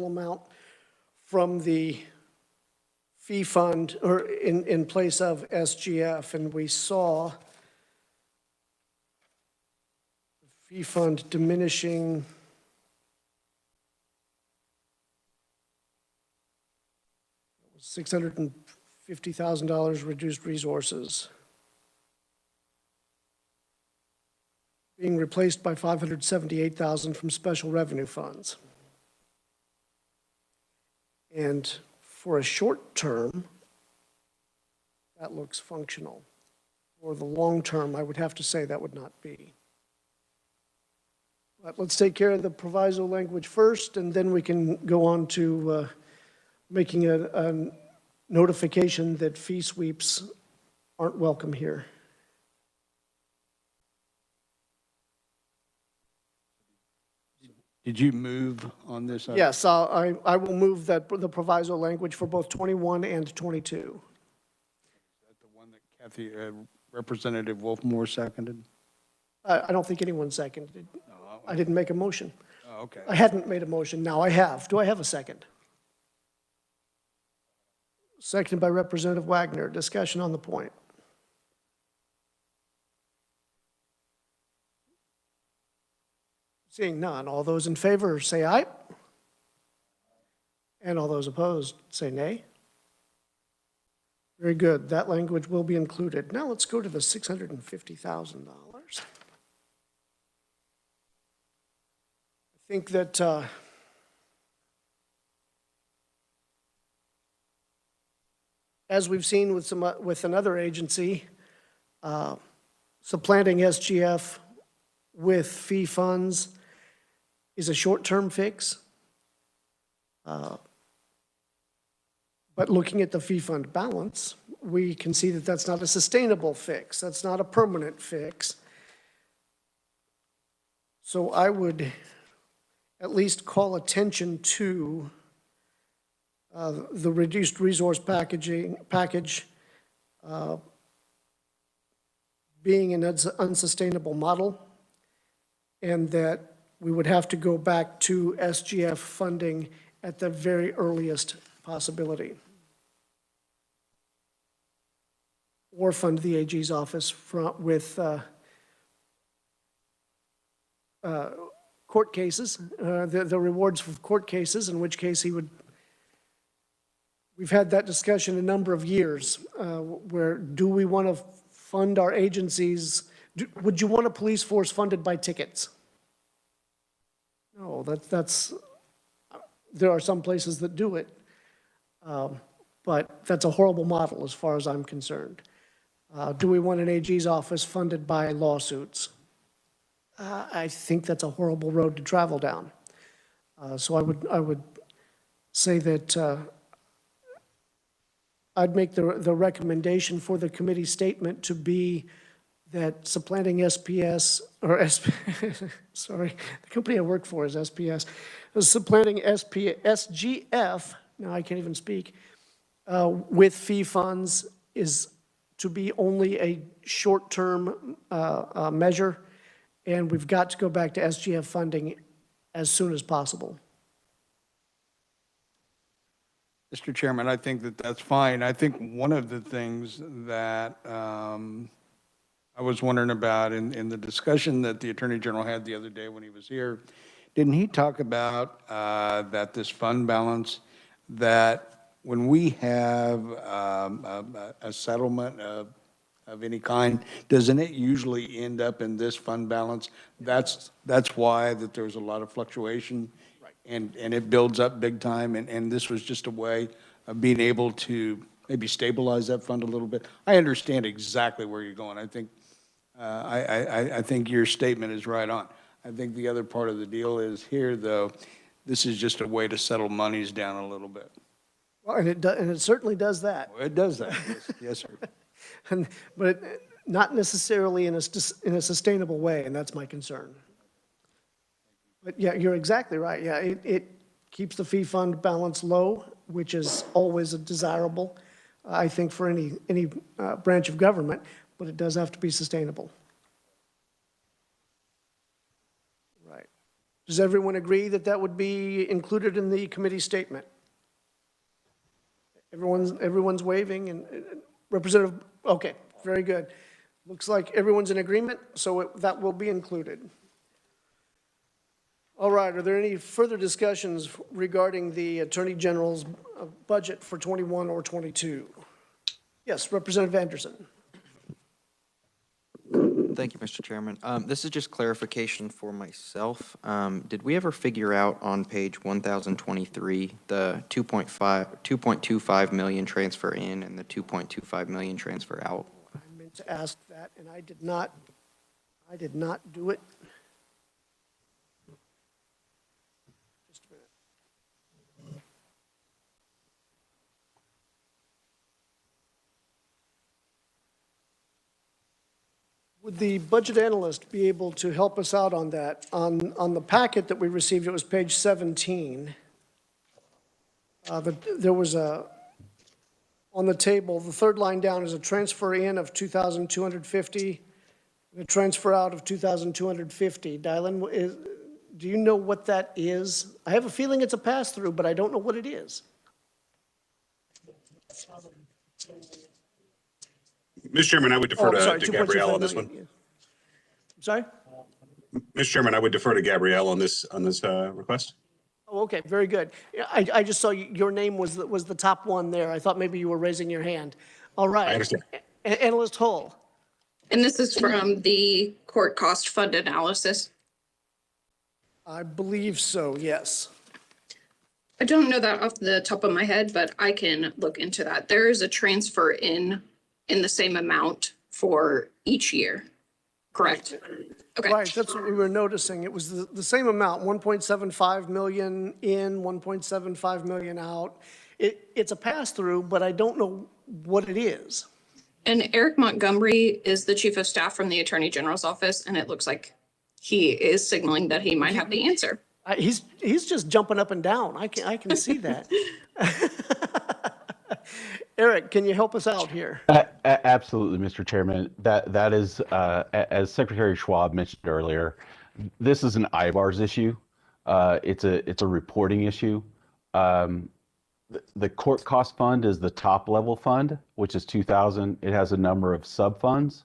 amount from the fee fund, or in place of SGF, and we saw the fee fund diminishing $650,000 reduced resources, being replaced by $578,000 from special revenue funds. And for a short term, that looks functional. For the long term, I would have to say that would not be. But let's take care of the proviso language first, and then we can go on to making a notification that fee sweeps aren't welcome here. Did you move on this? Yes, I will move that, the proviso language for both 21 and 22. Is that the one that Kathy, Representative Wolfmore seconded? I don't think anyone seconded it. No, I didn't make a motion. Oh, okay. I hadn't made a motion, now I have. Do I have a second? Seconded by Representative Wagner. Discussion on the point. Seeing none, all those in favor say aye. And all those opposed say nay. Very good, that language will be included. Now let's go to the $650,000. I think that as we've seen with another agency, supplanting SGF with fee funds is a short-term fix. But looking at the fee fund balance, we can see that that's not a sustainable fix. That's not a permanent fix. So I would at least call attention to the being being an unsustainable model, and that we would have to go back to SGF funding at the very earliest possibility. Or fund the AG's office with court cases, the rewards for court cases, in which case he would, we've had that discussion a number of years, where do we want to fund our agencies? Would you want a police force funded by tickets? No, there are some places that do it, but that's a horrible model as far as I'm concerned. Do we want an AG's office funded by lawsuits? I think that's a horrible road to travel down. So I would say that I'd make the recommendation for the committee statement to be that supplanting SPS, or sorry, the company I work for is SPS, supplanting SGF, now I can't even speak, with fee funds is to be only a short-term measure, and we've got to go back to SGF funding as soon as possible. Mr. Chairman, I think that that's fine. I think one of the things that I was wondering about in the discussion that the Attorney General had the other day when he was here, didn't he talk about that this fund balance, that when we have a settlement of any kind, doesn't it usually end up in this fund balance? That's why that there's a lot of fluctuation. Right. And it builds up big time, and this was just a way of being able to maybe stabilize that fund a little bit. I understand exactly where you're going. I think I think your statement is right on. I think the other part of the deal is here, though, this is just a way to settle monies down a little bit. Well, and it certainly does that. Well, it does that, yes, sir. But not necessarily in a sustainable way, and that's my concern. But yeah, you're exactly right. Yeah, it keeps the fee fund balance low, which is always a desirable, I think, for any branch of government, but it does have to be sustainable. Right. Does everyone agree that that would be included in the committee statement? Everyone's waving, and Representative, okay, very good. Looks like everyone's in agreement, so that will be included. All right, are there any further discussions regarding the Attorney General's budget for 21 or 22? Yes, Representative Anderson. Thank you, Mr. Chairman. This is just clarification for myself. Did we ever figure out on page 1023 the 2.25 million transfer in and the 2.25 million transfer out? I meant to ask that, and I did not do it. Just a minute. Would the budget analyst be able to help us out on that? On the packet that we received, it was page 17. There was on the table, the third line down is a transfer in of 2,250, and a transfer out of 2,250. Dylan, do you know what that is? I have a feeling it's a pass-through, but I don't know what it is. Mr. Chairman, I would defer to Gabrielle on this one. Yeah. Sorry? Mr. Chairman, I would defer to Gabrielle on this request. Oh, okay, very good. I just saw your name was the top one there. I thought maybe you were raising your hand. All right. I understand. Analyst Hull. And this is from the court cost fund analysis. I believe so, yes. I don't know that off the top of my head, but I can look into that. There is a transfer in the same amount for each year, correct? Okay. Right, that's what we were noticing. It was the same amount, 1.75 million in, 1.75 million out. It's a pass-through, but I don't know what it is. And Eric Montgomery is the chief of staff from the Attorney General's office, and it looks like he is signaling that he might have the answer. He's just jumping up and down. I can see that. Eric, can you help us out here? Absolutely, Mr. Chairman. That is, as Secretary Schwab mentioned earlier, this is an IBARS issue. It's a reporting issue. The court cost fund is the top level fund, which is 2,000. It has a number of sub funds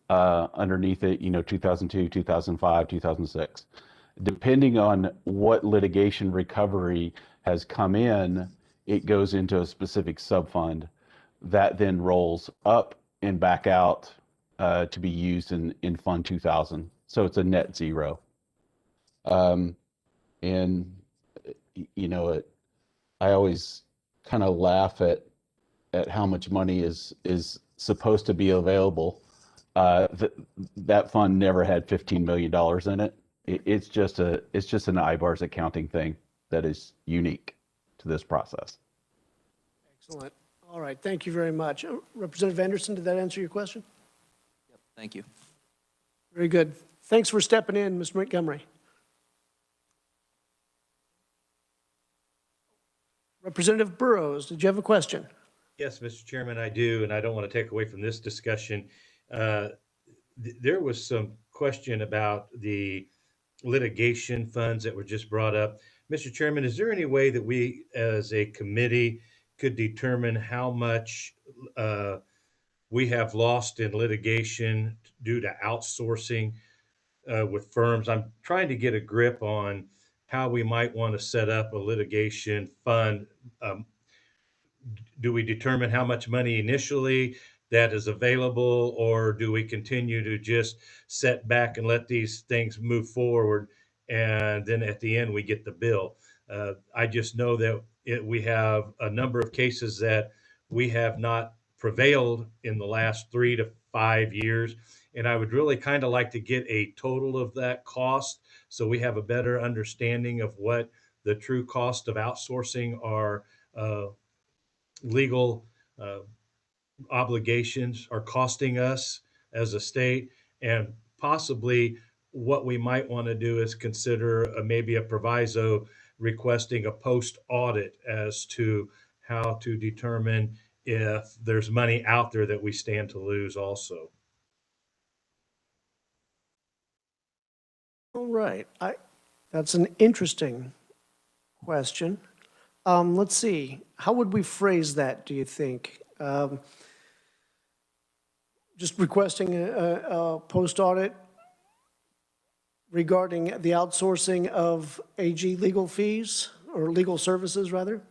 underneath it. 2002, 2005, 2006. Depending on what litigation recovery has come in, it goes into a specific sub fund that then rolls up and back out to be used in Fund 2000. So it's a net zero. And I always kind of laugh at how much money is supposed to be available. That fund never had $15 million in it. It's just an IBARS accounting thing that is unique to this process. Excellent. All right, thank you very much. Representative Anderson, did that answer your question? Yep, thank you. Very good. Thanks for stepping in, Mr. Montgomery. Representative Burrows, did you have a question? Yes, Mr. Chairman, I do, and I don't want to take away from this discussion. There was some question about the litigation funds that were just brought up. Mr. Chairman, is there any way that we as a committee could determine how much we have lost in litigation due to outsourcing with firms? I'm trying to get a grip on how we might want to set up a litigation fund. Do we determine how much money initially that is available, or do we continue to just set back and let these things move forward, and then at the end we get the bill? I just know that we have a number of cases that we have not prevailed in the last 3 to 5 years, and I would really kind of like to get a total of that cost so we have a better understanding of what the true cost of outsourcing our legal obligations are costing us as a state, and possibly what we might want to do is consider maybe a proviso requesting a post audit as to how to determine if there's money out there that we stand to lose also. All right, that's an interesting question. Let's see, how would we phrase that, do you think? Just requesting a post audit regarding the outsourcing of AG legal fees, or legal services, rather?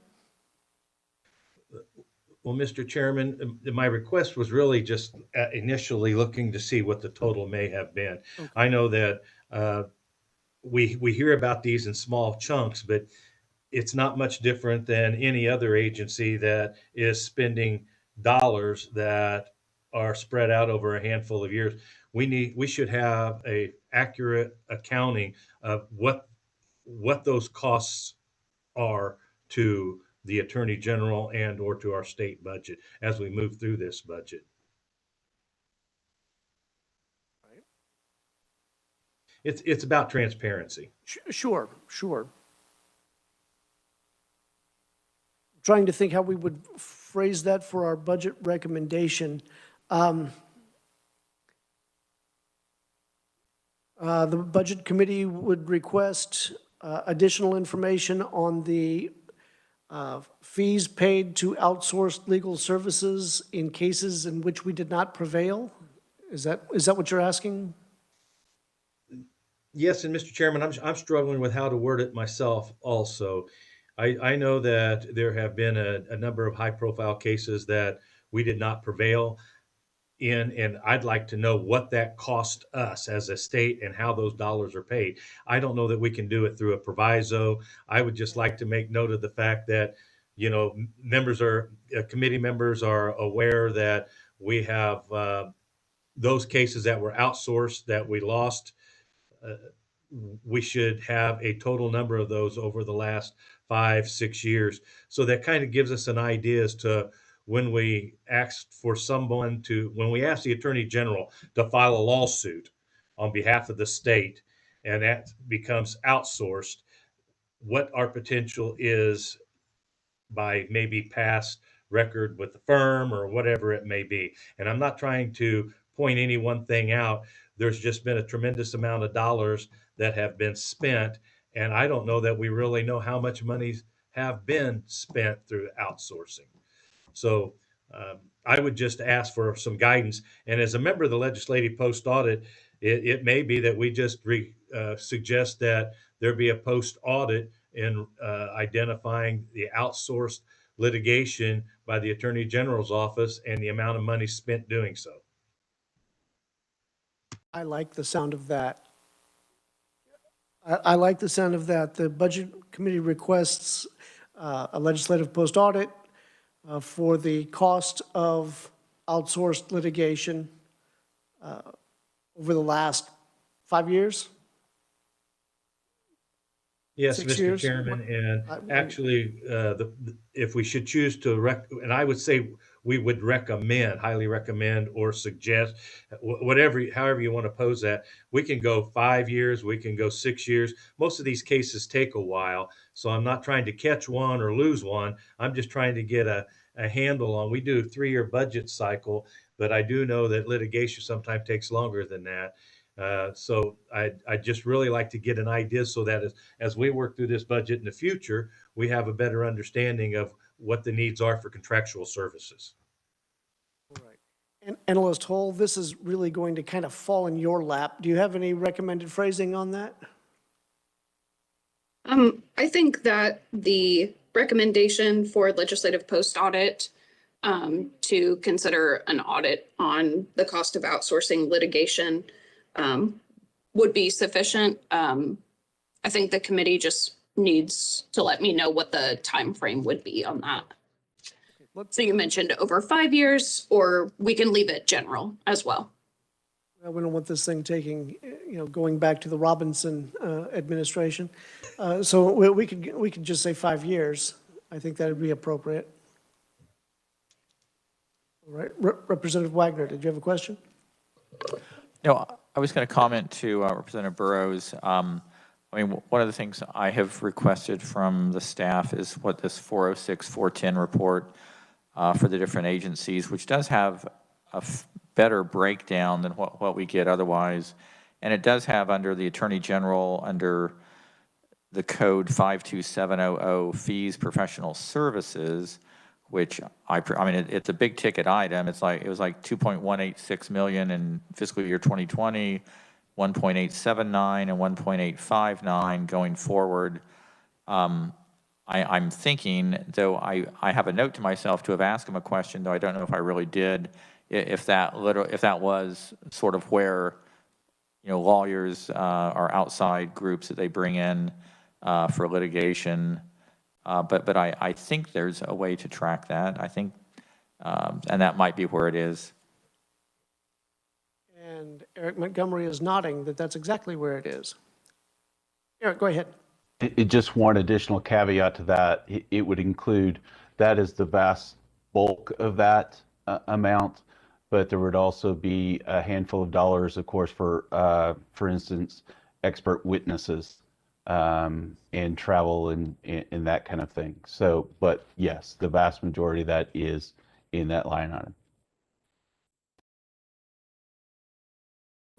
Well, Mr. Chairman, my request was really just initially looking to see what the total may have been. Okay. I know that we hear about these in small chunks, but it's not much different than any other agency that is spending dollars that are spread out over a handful of years. We should have a accurate accounting of what those costs are to the Attorney General and or to our state budget as we move through this budget. Right. It's about transparency. Sure. Trying to think how we would phrase that for our budget recommendation. The Budget Committee would request additional information on the fees paid to outsourced legal services in cases in which we did not prevail. Is that what you're asking? Yes, and Mr. Chairman, I'm struggling with how to word it myself also. I know that there have been a number of high-profile cases that we did not prevail in, and I'd like to know what that cost us as a state and how those dollars are paid. I don't know that we can do it through a proviso. I would just like to make note of the fact that, committee members are aware that we have those cases that were outsourced that we lost. We should have a total number of those over the last 5-6 years. So that kind of gives us an idea as to when we ask the Attorney General to file a lawsuit on behalf of the state, and that becomes outsourced, what our potential is by maybe past record with the firm or whatever it may be. And I'm not trying to point any one thing out. There's just been a tremendous amount of dollars that have been spent. And I don't know that we really know how much money have been spent through outsourcing. So I would just ask for some guidance. And as a member of the Legislative Post Audit, it may be that we just suggest that there be a post audit in identifying the outsourced litigation by the Attorney General's office and the amount of money spent doing so. I like the sound of that. I like the sound of that. The Budget Committee requests a legislative post audit for the cost of outsourced litigation over the last 5 years. Yes, 6 Mr. years? Chairman, and actually, if we should choose to and I would say we would recommend, highly recommend, or suggest, however you want to pose that. We can go 5 years, we can go 6 years. Most of these cases take a while, so I'm not trying to catch one or lose one. I'm just trying to get a handle on. We do a 3-year budget cycle, but I do know that litigation sometimes takes longer than that. So I just really like to get an idea so that as we work through this budget in the future, we have a better understanding of what the needs are for contractual services. All right. And Analyst Hull, this is really going to kind of fall in your lap. Do you have any recommended phrasing on that? I think that the recommendation for legislative post audit to consider an audit on the cost of outsourcing litigation would be sufficient. I think the committee just needs to let me know what the time frame would be on that. So you mentioned over 5 years, or we can leave it general as well. We don't want this thing taking, going back to the Robinson administration. So we could just say 5 years. I think that would be appropriate. All right, Representative Wagner, did you have a question? No, I was going to comment to Representative Burrows. I mean, one of the things I have requested from the staff is what this 406, 410 report for the different agencies, which does have a better breakdown than what we get otherwise. And it does have under the Attorney General, under the code 52700 fees, professional services, which I mean, it's a big ticket item. It was like 2.186 million in fiscal year 2020, 1.879 and 1.859 going forward. I'm thinking, though I have a note to myself to have asked him a question, though I don't know if I really did, if that was sort of where, lawyers are outside groups that they bring in for litigation. But I think there's a way to track that. I think, and that might be where it is. And Eric Montgomery is nodding that that's exactly where it is. Eric, go ahead. Just one additional caveat to that. It would include, that is the vast bulk of that amount, but there would also be a handful of dollars, of course, for instance, expert witnesses and travel and that kind of thing. So, but yes, the vast majority of that is in that line item.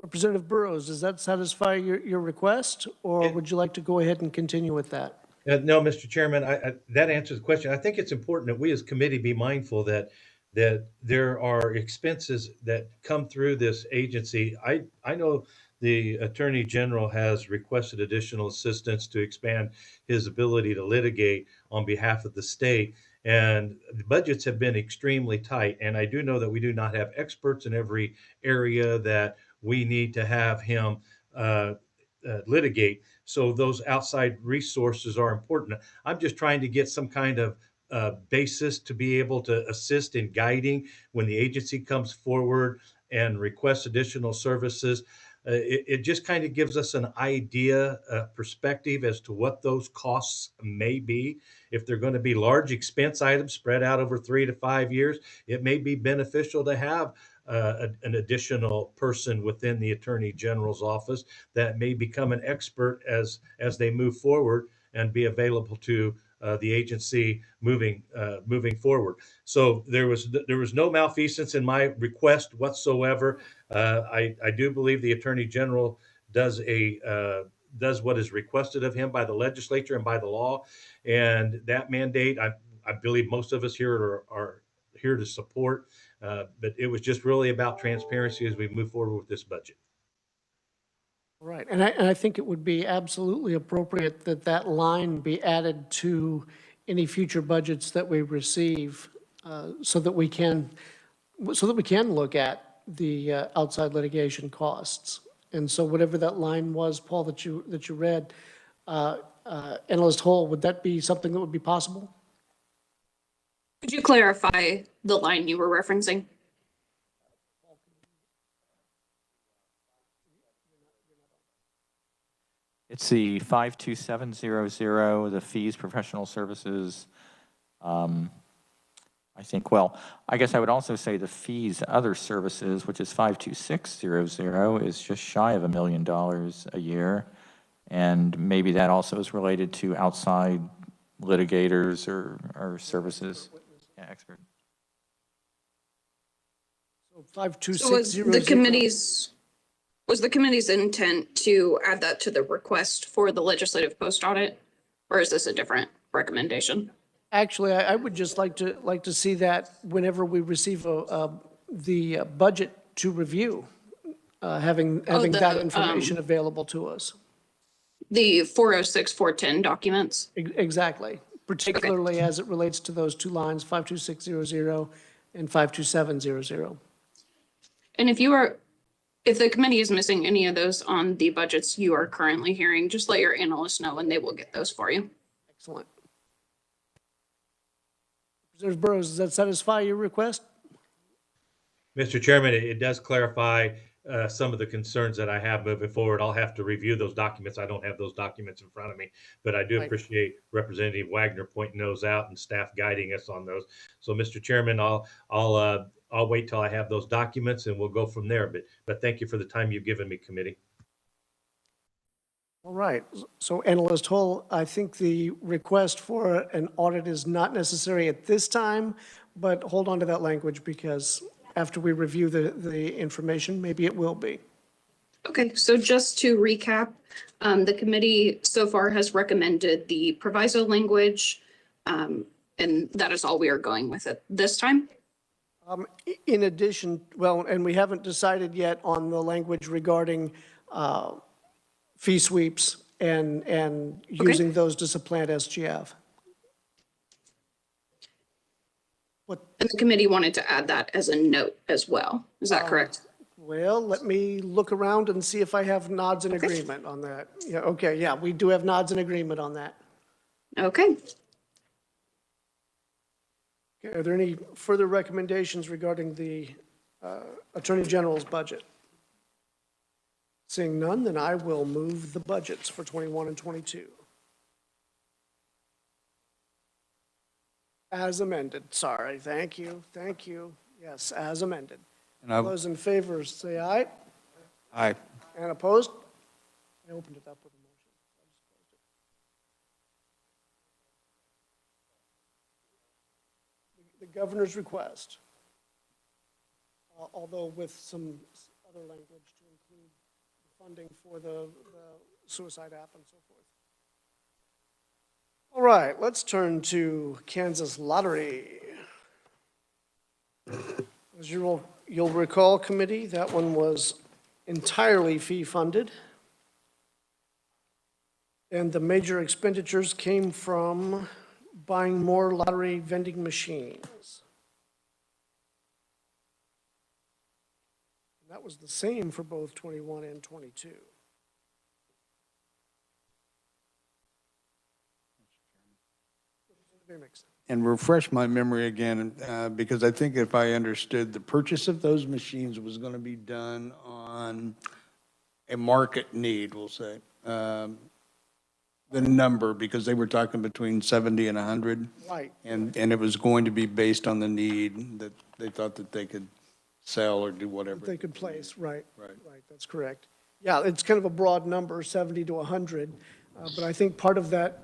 Representative Burrows, does that satisfy your request, or would you like to go ahead and continue with that? No, Mr. Chairman, that answers the question. I think it's important that we as committee be mindful that there are expenses that come through this agency. I know the Attorney General has requested additional assistance to expand his ability to litigate on behalf of the state. And the budgets have been extremely tight. And I do know that we do not have experts in every area that we need to have him litigate. So those outside resources are important. I'm just trying to get some kind of basis to be able to assist in guiding when the agency comes forward and requests additional services. It just kind of gives us an idea, perspective as to what those costs may be. If they're going to be large expense items spread out over 3 to 5 years, it may be beneficial to have an additional person within the Attorney General's office that may become an expert as they move forward and be available to the agency moving forward. So there was no malfeasance in my request whatsoever. I do believe the Attorney General does what is requested of him by the legislature and by the law, and that mandate I believe most of us here are here to support. But it was just really about transparency as we move forward with this budget. Right, and I think it would be absolutely appropriate that that line be added to any future budgets that we receive, so that we can look at the outside litigation costs. And so whatever that line was, Paul, that you read, analyst Hall, would that be something that would be possible? Could you clarify the line you were referencing? It's the 52700, the fees, professional services. I think, well, I guess I would also say the fees, other services, which is 52600, is just shy of $1 million a year. And maybe that also is related to outside litigators or services. Yeah, expert. So 52600. So was the committee's intent to add that to the request for the legislative post audit? Or is this a different recommendation? Actually, I would just like to see that whenever we receive the budget to review, having that information available to us. The 406, 410 documents? Exactly, particularly as it relates to those two lines, 52600 and 52700. And if the committee is missing any of those on the budgets you are currently hearing, just let your analysts know and they will get those for you. Excellent. Representative Burrows, does that satisfy your request? Mr. Chairman, it does clarify some of the concerns that I have moving forward. I'll have to review those documents. I don't have those documents in front of me, but I do appreciate Representative Wagner pointing those out and staff guiding us on those. So, Mr. Chairman, I'll wait till I have those documents and we'll go from there. But thank you for the time you've given me, committee. All right, so Analyst Hull, I think the request for an audit is not necessary at this time, but hold on to that language because after we review the information, maybe it will be. Okay, so just to recap, the committee so far has recommended the proviso language, and that is all we are going with at this time. In addition, well, and we haven't decided yet on the language regarding fee sweeps and using those to supplant SGF. And the committee wanted to add that as a note as well. Is that correct? Well, let me look around and see if I have nods in agreement on that. Yeah, okay, yeah, we do have nods in agreement on that. Okay. Okay, are there any further recommendations regarding the Attorney General's budget? Seeing none, then I will move the budgets for 21 and 22. As amended, sorry, thank you. Yes, as amended. And All those in favor say aye. Aye. And opposed? I opened it up with a motion. The governor's request, although with some other language to include the funding for the suicide app and so forth. All right, let's turn to Kansas Lottery. As you'll recall, committee, that one was entirely fee-funded. And the major expenditures came from buying more lottery vending machines. That was the same for both 21 and 22. And refresh my memory again, because I think if I understood, the purchase of those machines was going to be done on a market need, we'll say. The number, because they were talking between 70 and 100. Right. And it was going to be based on the need that they thought that they could sell or do whatever. They could place, right. Right. Right, that's correct. Yeah, it's kind of a broad number, 70 to 100. But I think part of the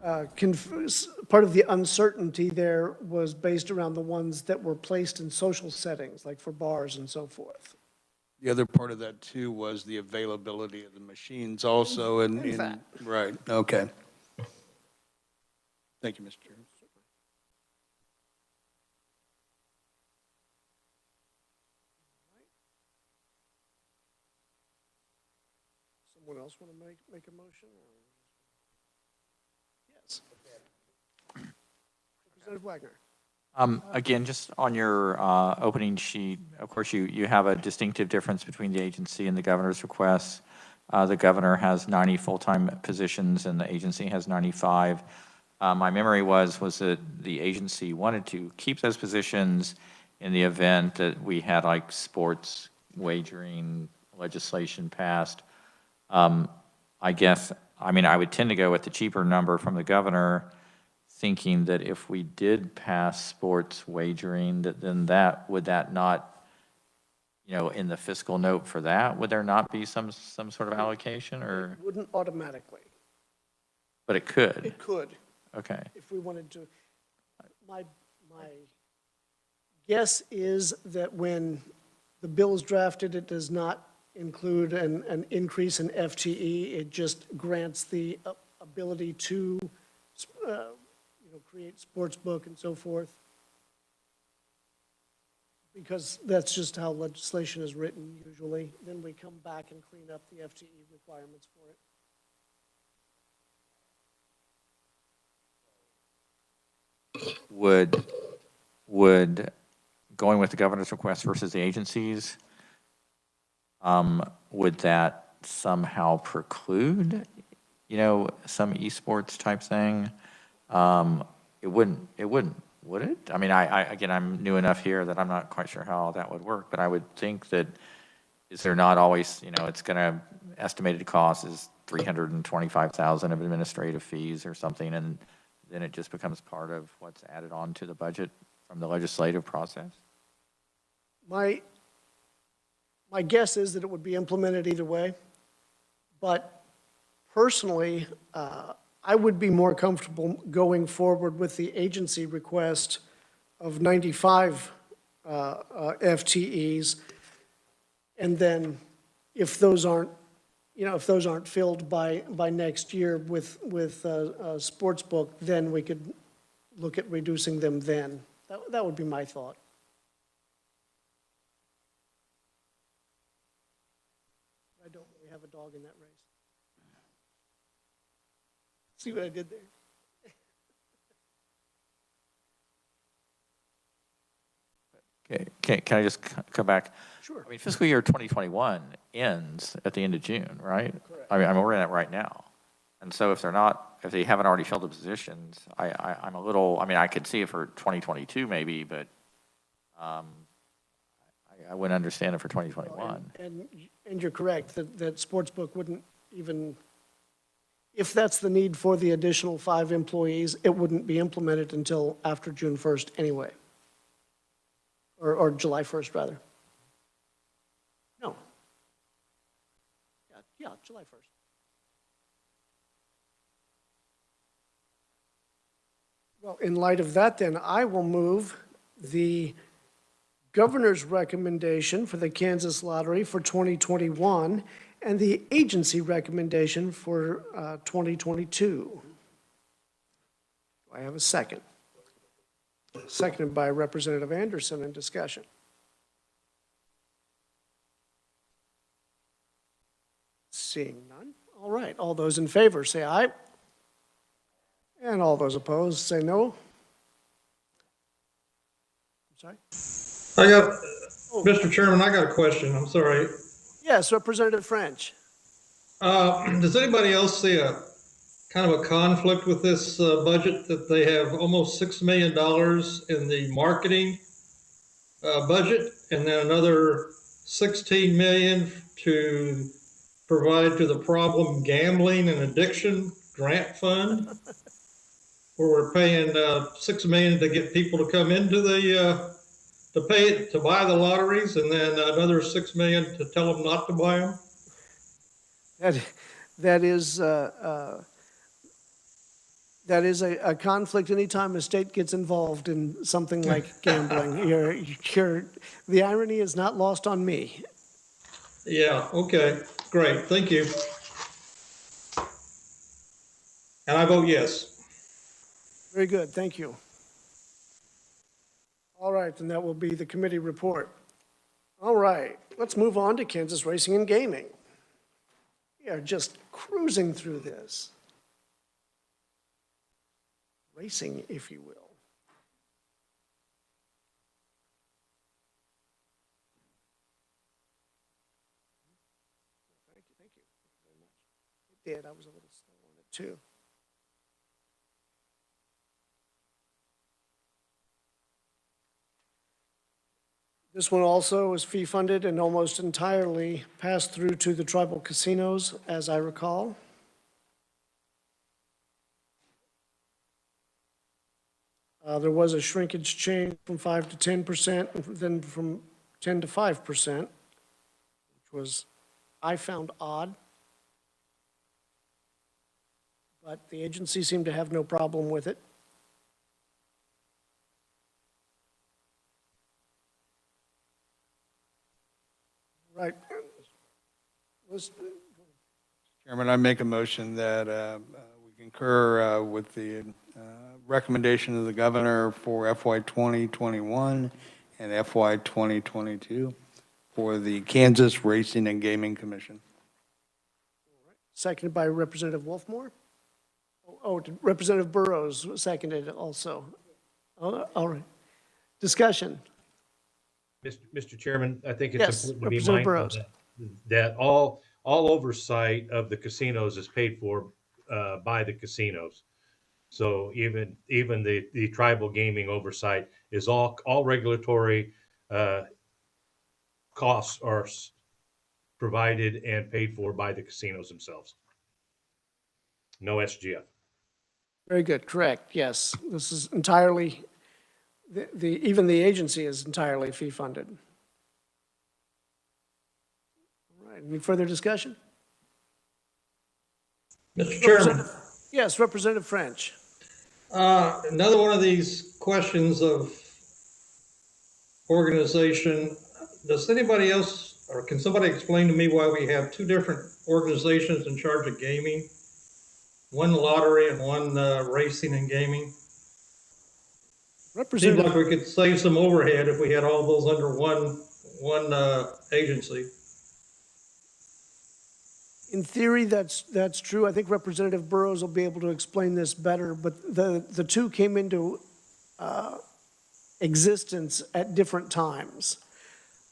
part of the uncertainty there was based around the ones that were placed in social settings, like for bars and so forth. The other part of that too was the availability of the machines also right, okay. Thank you, Mr. Chairman. Someone else want to make a motion? Yes. Representative Wagner. Again, just on your opening sheet, of course, you have a distinctive difference between the agency and the governor's requests. The governor has 90 full-time positions and the agency has 95. My memory was that the agency wanted to keep those positions in the event that we had like sports wagering legislation passed. I guess, I mean, I would tend to go with the cheaper number from the governor, thinking that if we did pass sports wagering, that then would that not, you know, in the fiscal note for that, would there not be some sort of allocation or? It wouldn't automatically. But it could. It could. Okay. If we wanted to. My guess is that when the bill is drafted, it does not include an increase in FTE. It just grants the ability to create sports book and so forth. Because that's just how legislation is written usually. Then we come back and clean up the FTE requirements for it. Would going with the governor's request versus the agencies, would that somehow preclude, you know, some esports type thing? It wouldn't, would it? I mean, again, I'm new enough here that I'm not quite sure how that would work, but I would think that, is there not always, you know, it's gonna, estimated cost is $325,000 of administrative fees or something, and then it just becomes part of what's added on to the budget from the legislative process? My guess is that it would be implemented either way, but personally, I would be more comfortable going forward with the agency request of 95 FTEs, and then if those aren't, you know, if those aren't filled by next year with sports book, then we could look at reducing them then. That would be my thought. I don't really have a dog in that race. See what I did there? Okay, can I just come back? Sure. I mean, fiscal year 2021 ends at the end of June, right? Correct. I mean, we're in it right now. And so if they haven't already filled the positions, I'm a little, I mean, I could see it for 2022 maybe, but I wouldn't understand it for 2021. And you're correct, that sportsbook wouldn't even, if that's the need for the additional 5 employees, it wouldn't be implemented until after June 1st anyway. Or July 1st, rather. No. Yeah, July 1st. Well, in light of that, then, I will move the governor's recommendation for the Kansas Lottery for 2021 and the agency recommendation for 2022. Do I have a second? Seconded by Representative Anderson in discussion. Seeing none. All right, all those in favor say aye. And all those opposed say no. I'm sorry? Mr. Chairman, I got a question. I'm sorry. Yes, Representative French. Does anybody else see a kind of a conflict with this budget, that they have almost $6 million in the marketing budget and then another 16 million to provide to the problem gambling and addiction grant fund, where we're paying $6 million to get people to come into the to buy the lotteries, and then another $6 million to tell them not to buy them? That is That is a conflict anytime a state gets involved in something like gambling. The irony is not lost on me. Yeah, okay, great, thank you. And I vote yes. Very good, thank you. All right, and that will be the committee report. All right, let's move on to Kansas Racing and Gaming. We are just cruising through this. Racing, if you will. Thank you very much. It did, I was a little slow on it too. This one also is fee-funded and almost entirely passed through to the tribal casinos, as I recall. There was a shrinkage change from 5 to 10%, and then from 10 to 5%, which was, I found odd. But the agency seemed to have no problem with it. Right. Chairman, I make a motion that we concur with the recommendation of the governor for FY 2021 and FY 2022 for the Kansas Racing and Gaming Commission. Seconded by Representative Wolfmore. Representative Burrows seconded also. All right. Discussion. Mr. Chairman, I think it's Yes, important to be Representative mindful that all oversight of the casinos is paid for by the casinos. So even the tribal gaming oversight is all regulatory costs are provided and paid for by the casinos themselves. No SGF. Very good, correct, yes. This is entirely, even the agency is entirely fee-funded. All right, any further discussion? Mr. Chairman. Yes, Representative French. Another one of these questions of organization. Does anybody else, or can somebody explain to me why we have two different organizations in charge of gaming? One lottery and one racing and gaming? Seems like we could save some overhead if we had all those under one agency. In theory, that's true. I think Representative Burrows will be able to explain this better, but the two came into existence at different times.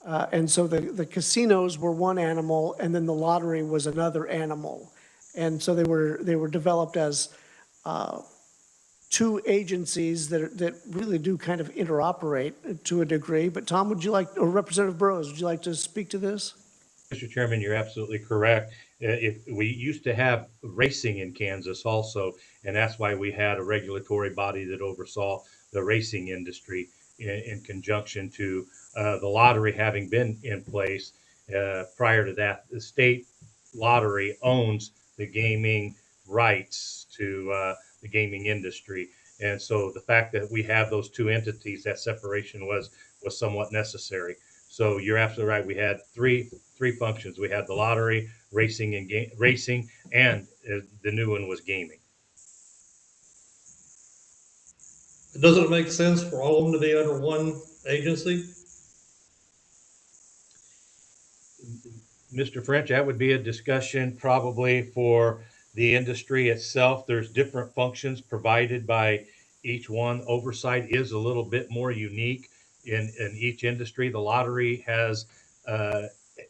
And so the casinos were one animal, and then the lottery was another animal. And so they were developed as two agencies that really do kind of interoperate to a degree. But Tom, would you like, or Representative Burrows, would you like to speak to this? Mr. Chairman, you're absolutely correct. If we used to have racing in Kansas also, and that's why we had a regulatory body that oversaw the racing industry in conjunction to the lottery having been in place. Prior to that, the state lottery owns the gaming rights to the gaming industry. And so the fact that we have those two entities, that separation was somewhat necessary. So you're absolutely right. We had three functions. We had the lottery, racing, and the new one was gaming. Doesn't it make sense for all of them to be under one agency? Mr. French, that would be a discussion probably for the industry itself. There's different functions provided by each one. Oversight is a little bit more unique in each industry. The lottery has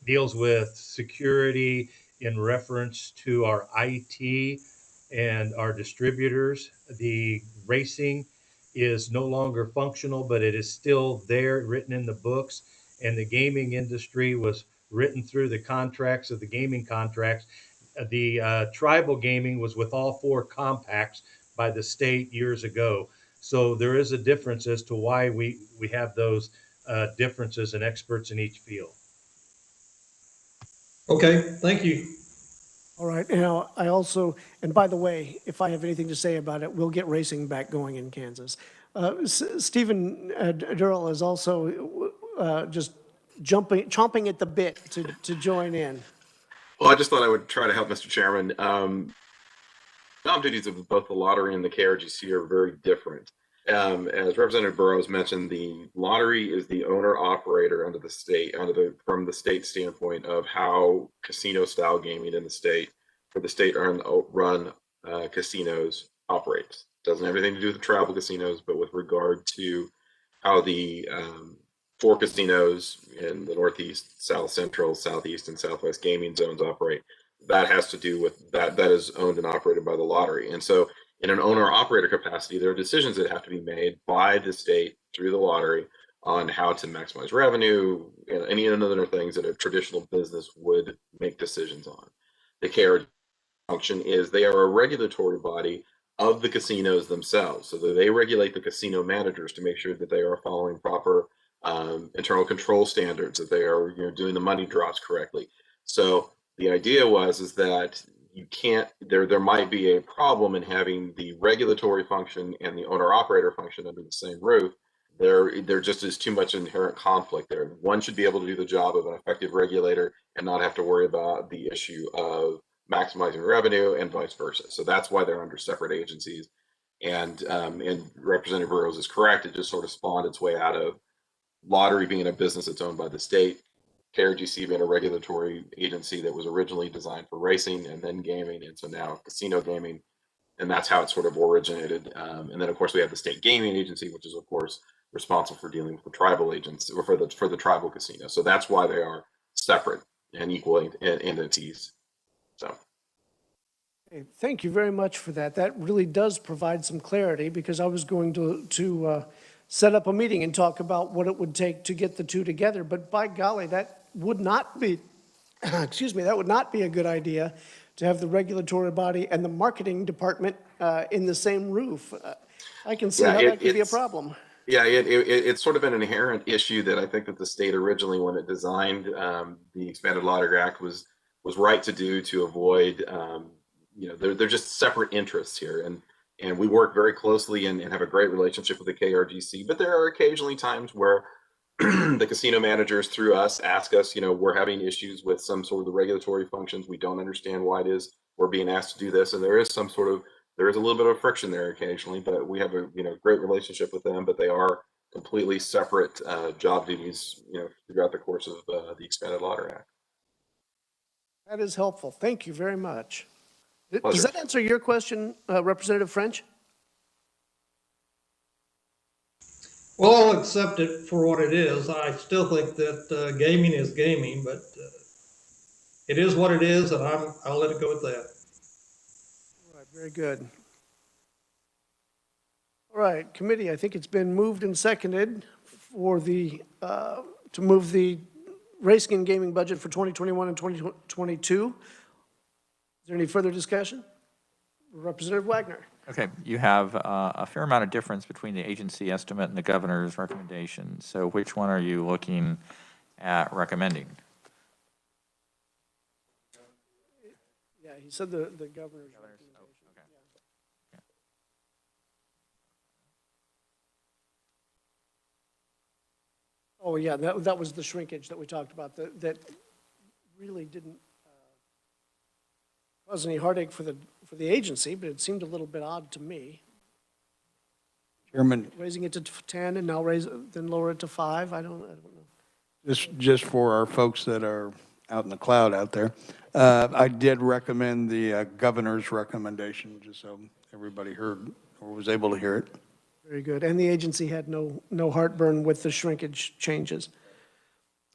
deals with security in reference to our IT and our distributors. The racing is no longer functional, but it is still there, written in the books. And the gaming industry was written through the contracts of the gaming contracts. The tribal gaming was with all four compacts by the state years ago. So there is a difference as to why we have those differences and experts in each field. Okay, thank you. All right, now, I also, and by the way, if I have anything to say about it, we'll get racing back going in Kansas. Stephen Durrell is also just chomping at the bit to join in. Well, I just thought I would try to help, Mr. Chairman. Job duties of both the lottery and the KRGC are very different. As Representative Burrows mentioned, the lottery is the owner-operator under the state, from the state standpoint of how casino-style gaming in the state, for the state-run casinos operates. Doesn't have anything to do with the travel casinos, but with regard to how the 4 casinos in the Northeast, South Central, Southeast, and Southwest gaming zones operate. That has to do with that is owned and operated by the lottery. And so in an owner operator capacity, there are decisions that have to be made by the state through the lottery on how to maximize revenue and any other things that a traditional business would make decisions on. The KRG function is they are a regulatory body of the casinos themselves. So that they regulate the casino managers to make sure that they are following proper internal control standards, that they are doing the money draws correctly. So the idea is that you can't, there might be a problem in having the regulatory function and the owner operator function under the same roof. There just is too much inherent conflict there. One should be able to do the job of an effective regulator and not have to worry about the issue of maximizing revenue and vice versa. So that's why they're under separate agencies. And Representative Burrows is correct. It just sort of spawned its way out of lottery being a business that's owned by the state, KRGC being a regulatory agency that was originally designed for racing and then gaming, and so now casino gaming, and that's how it sort of originated. And then of course we have the state gaming agency, which is of course responsible for dealing with the tribal agents or for the tribal casino. So that's why they are separate and equal entities. So. Hey, thank you very much for that. That really does provide some clarity, because I was going to set up a meeting and talk about what it would take to get the two together. But by golly, that would not be, excuse me, that would not be a good idea to have the regulatory body and the marketing department in the same roof. I can see how that could be a problem. Yeah, it's sort of an inherent issue that I think that the state originally, when it designed the Expanded Lottery Act, was right to do to avoid, they're just separate interests here. And we work very closely and have a great relationship with the KRGC, but there are occasionally times where the casino managers through us ask us, we're having issues with some sort of the regulatory functions. We don't understand why it is we're being asked to do this. And there is a little bit of friction there occasionally, but we have a great relationship with them, but they are completely separate job duties, throughout the course of the Expanded Lottery Act. That is helpful. Thank you very much. Pleasure. Does that answer your question, Representative French? Well, I'll accept it for what it is. I still think that gaming is gaming, but it is what it is, and I'll let it go with that. All right, very good. All right, committee, I think it's been moved and seconded for to move the racing and gaming budget for 2021 and 2022. Is there any further discussion? Representative Wagner. Okay, you have a fair amount of difference between the agency estimate and the governor's recommendation. So which one are you looking at recommending? Yeah, he said the governor's recommendation. Okay. Yeah. Oh, yeah, that was the shrinkage that we talked about, that really didn't cause any heartache for the agency, but it seemed a little bit odd to me. Chairman, Raising it to 10 and now then lower it to 5, I don't know. just for our folks that are out in the cloud out there, I did recommend the governor's recommendation, just so everybody heard or was able to hear it. Very good. And the agency had no heartburn with the shrinkage changes.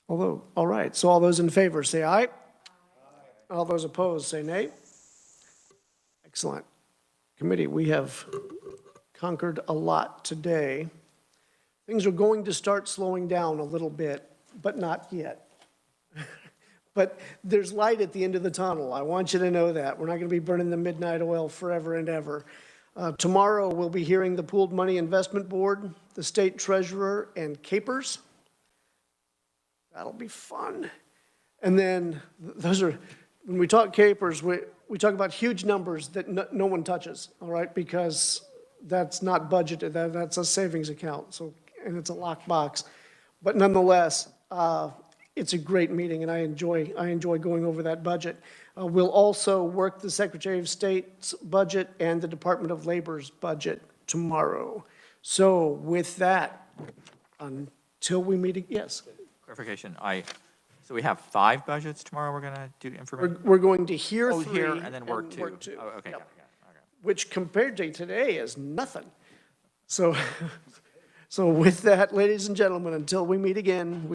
Although, all right, so all those in favor say aye. All those opposed say nay. Excellent. Committee, we have conquered a lot today. Things are going to start slowing down a little bit, but not yet. But there's light at the end of the tunnel. I want you to know that. We're not going to be burning the midnight oil forever and ever. Tomorrow, we'll be hearing the Pooled Money Investment Board, the State Treasurer, and Capers. That'll be fun. And then those are, when we talk Capers, we talk about huge numbers that no one touches, all right? Because that's not budgeted, that's a savings account, so, and it's a lockbox. But nonetheless, it's a great meeting, and I enjoy going over that budget. We'll also work the Secretary of State's budget and the Department of Labor's budget tomorrow. So with that, until we meet, yes? Clarification, so we have 5 budgets tomorrow we're going to do information? We're going to hear Oh, 3 here, and then work 2. Oh, okay, Yep. got it. Which compared to today is nothing. So, so with that, ladies and gentlemen, until we meet again.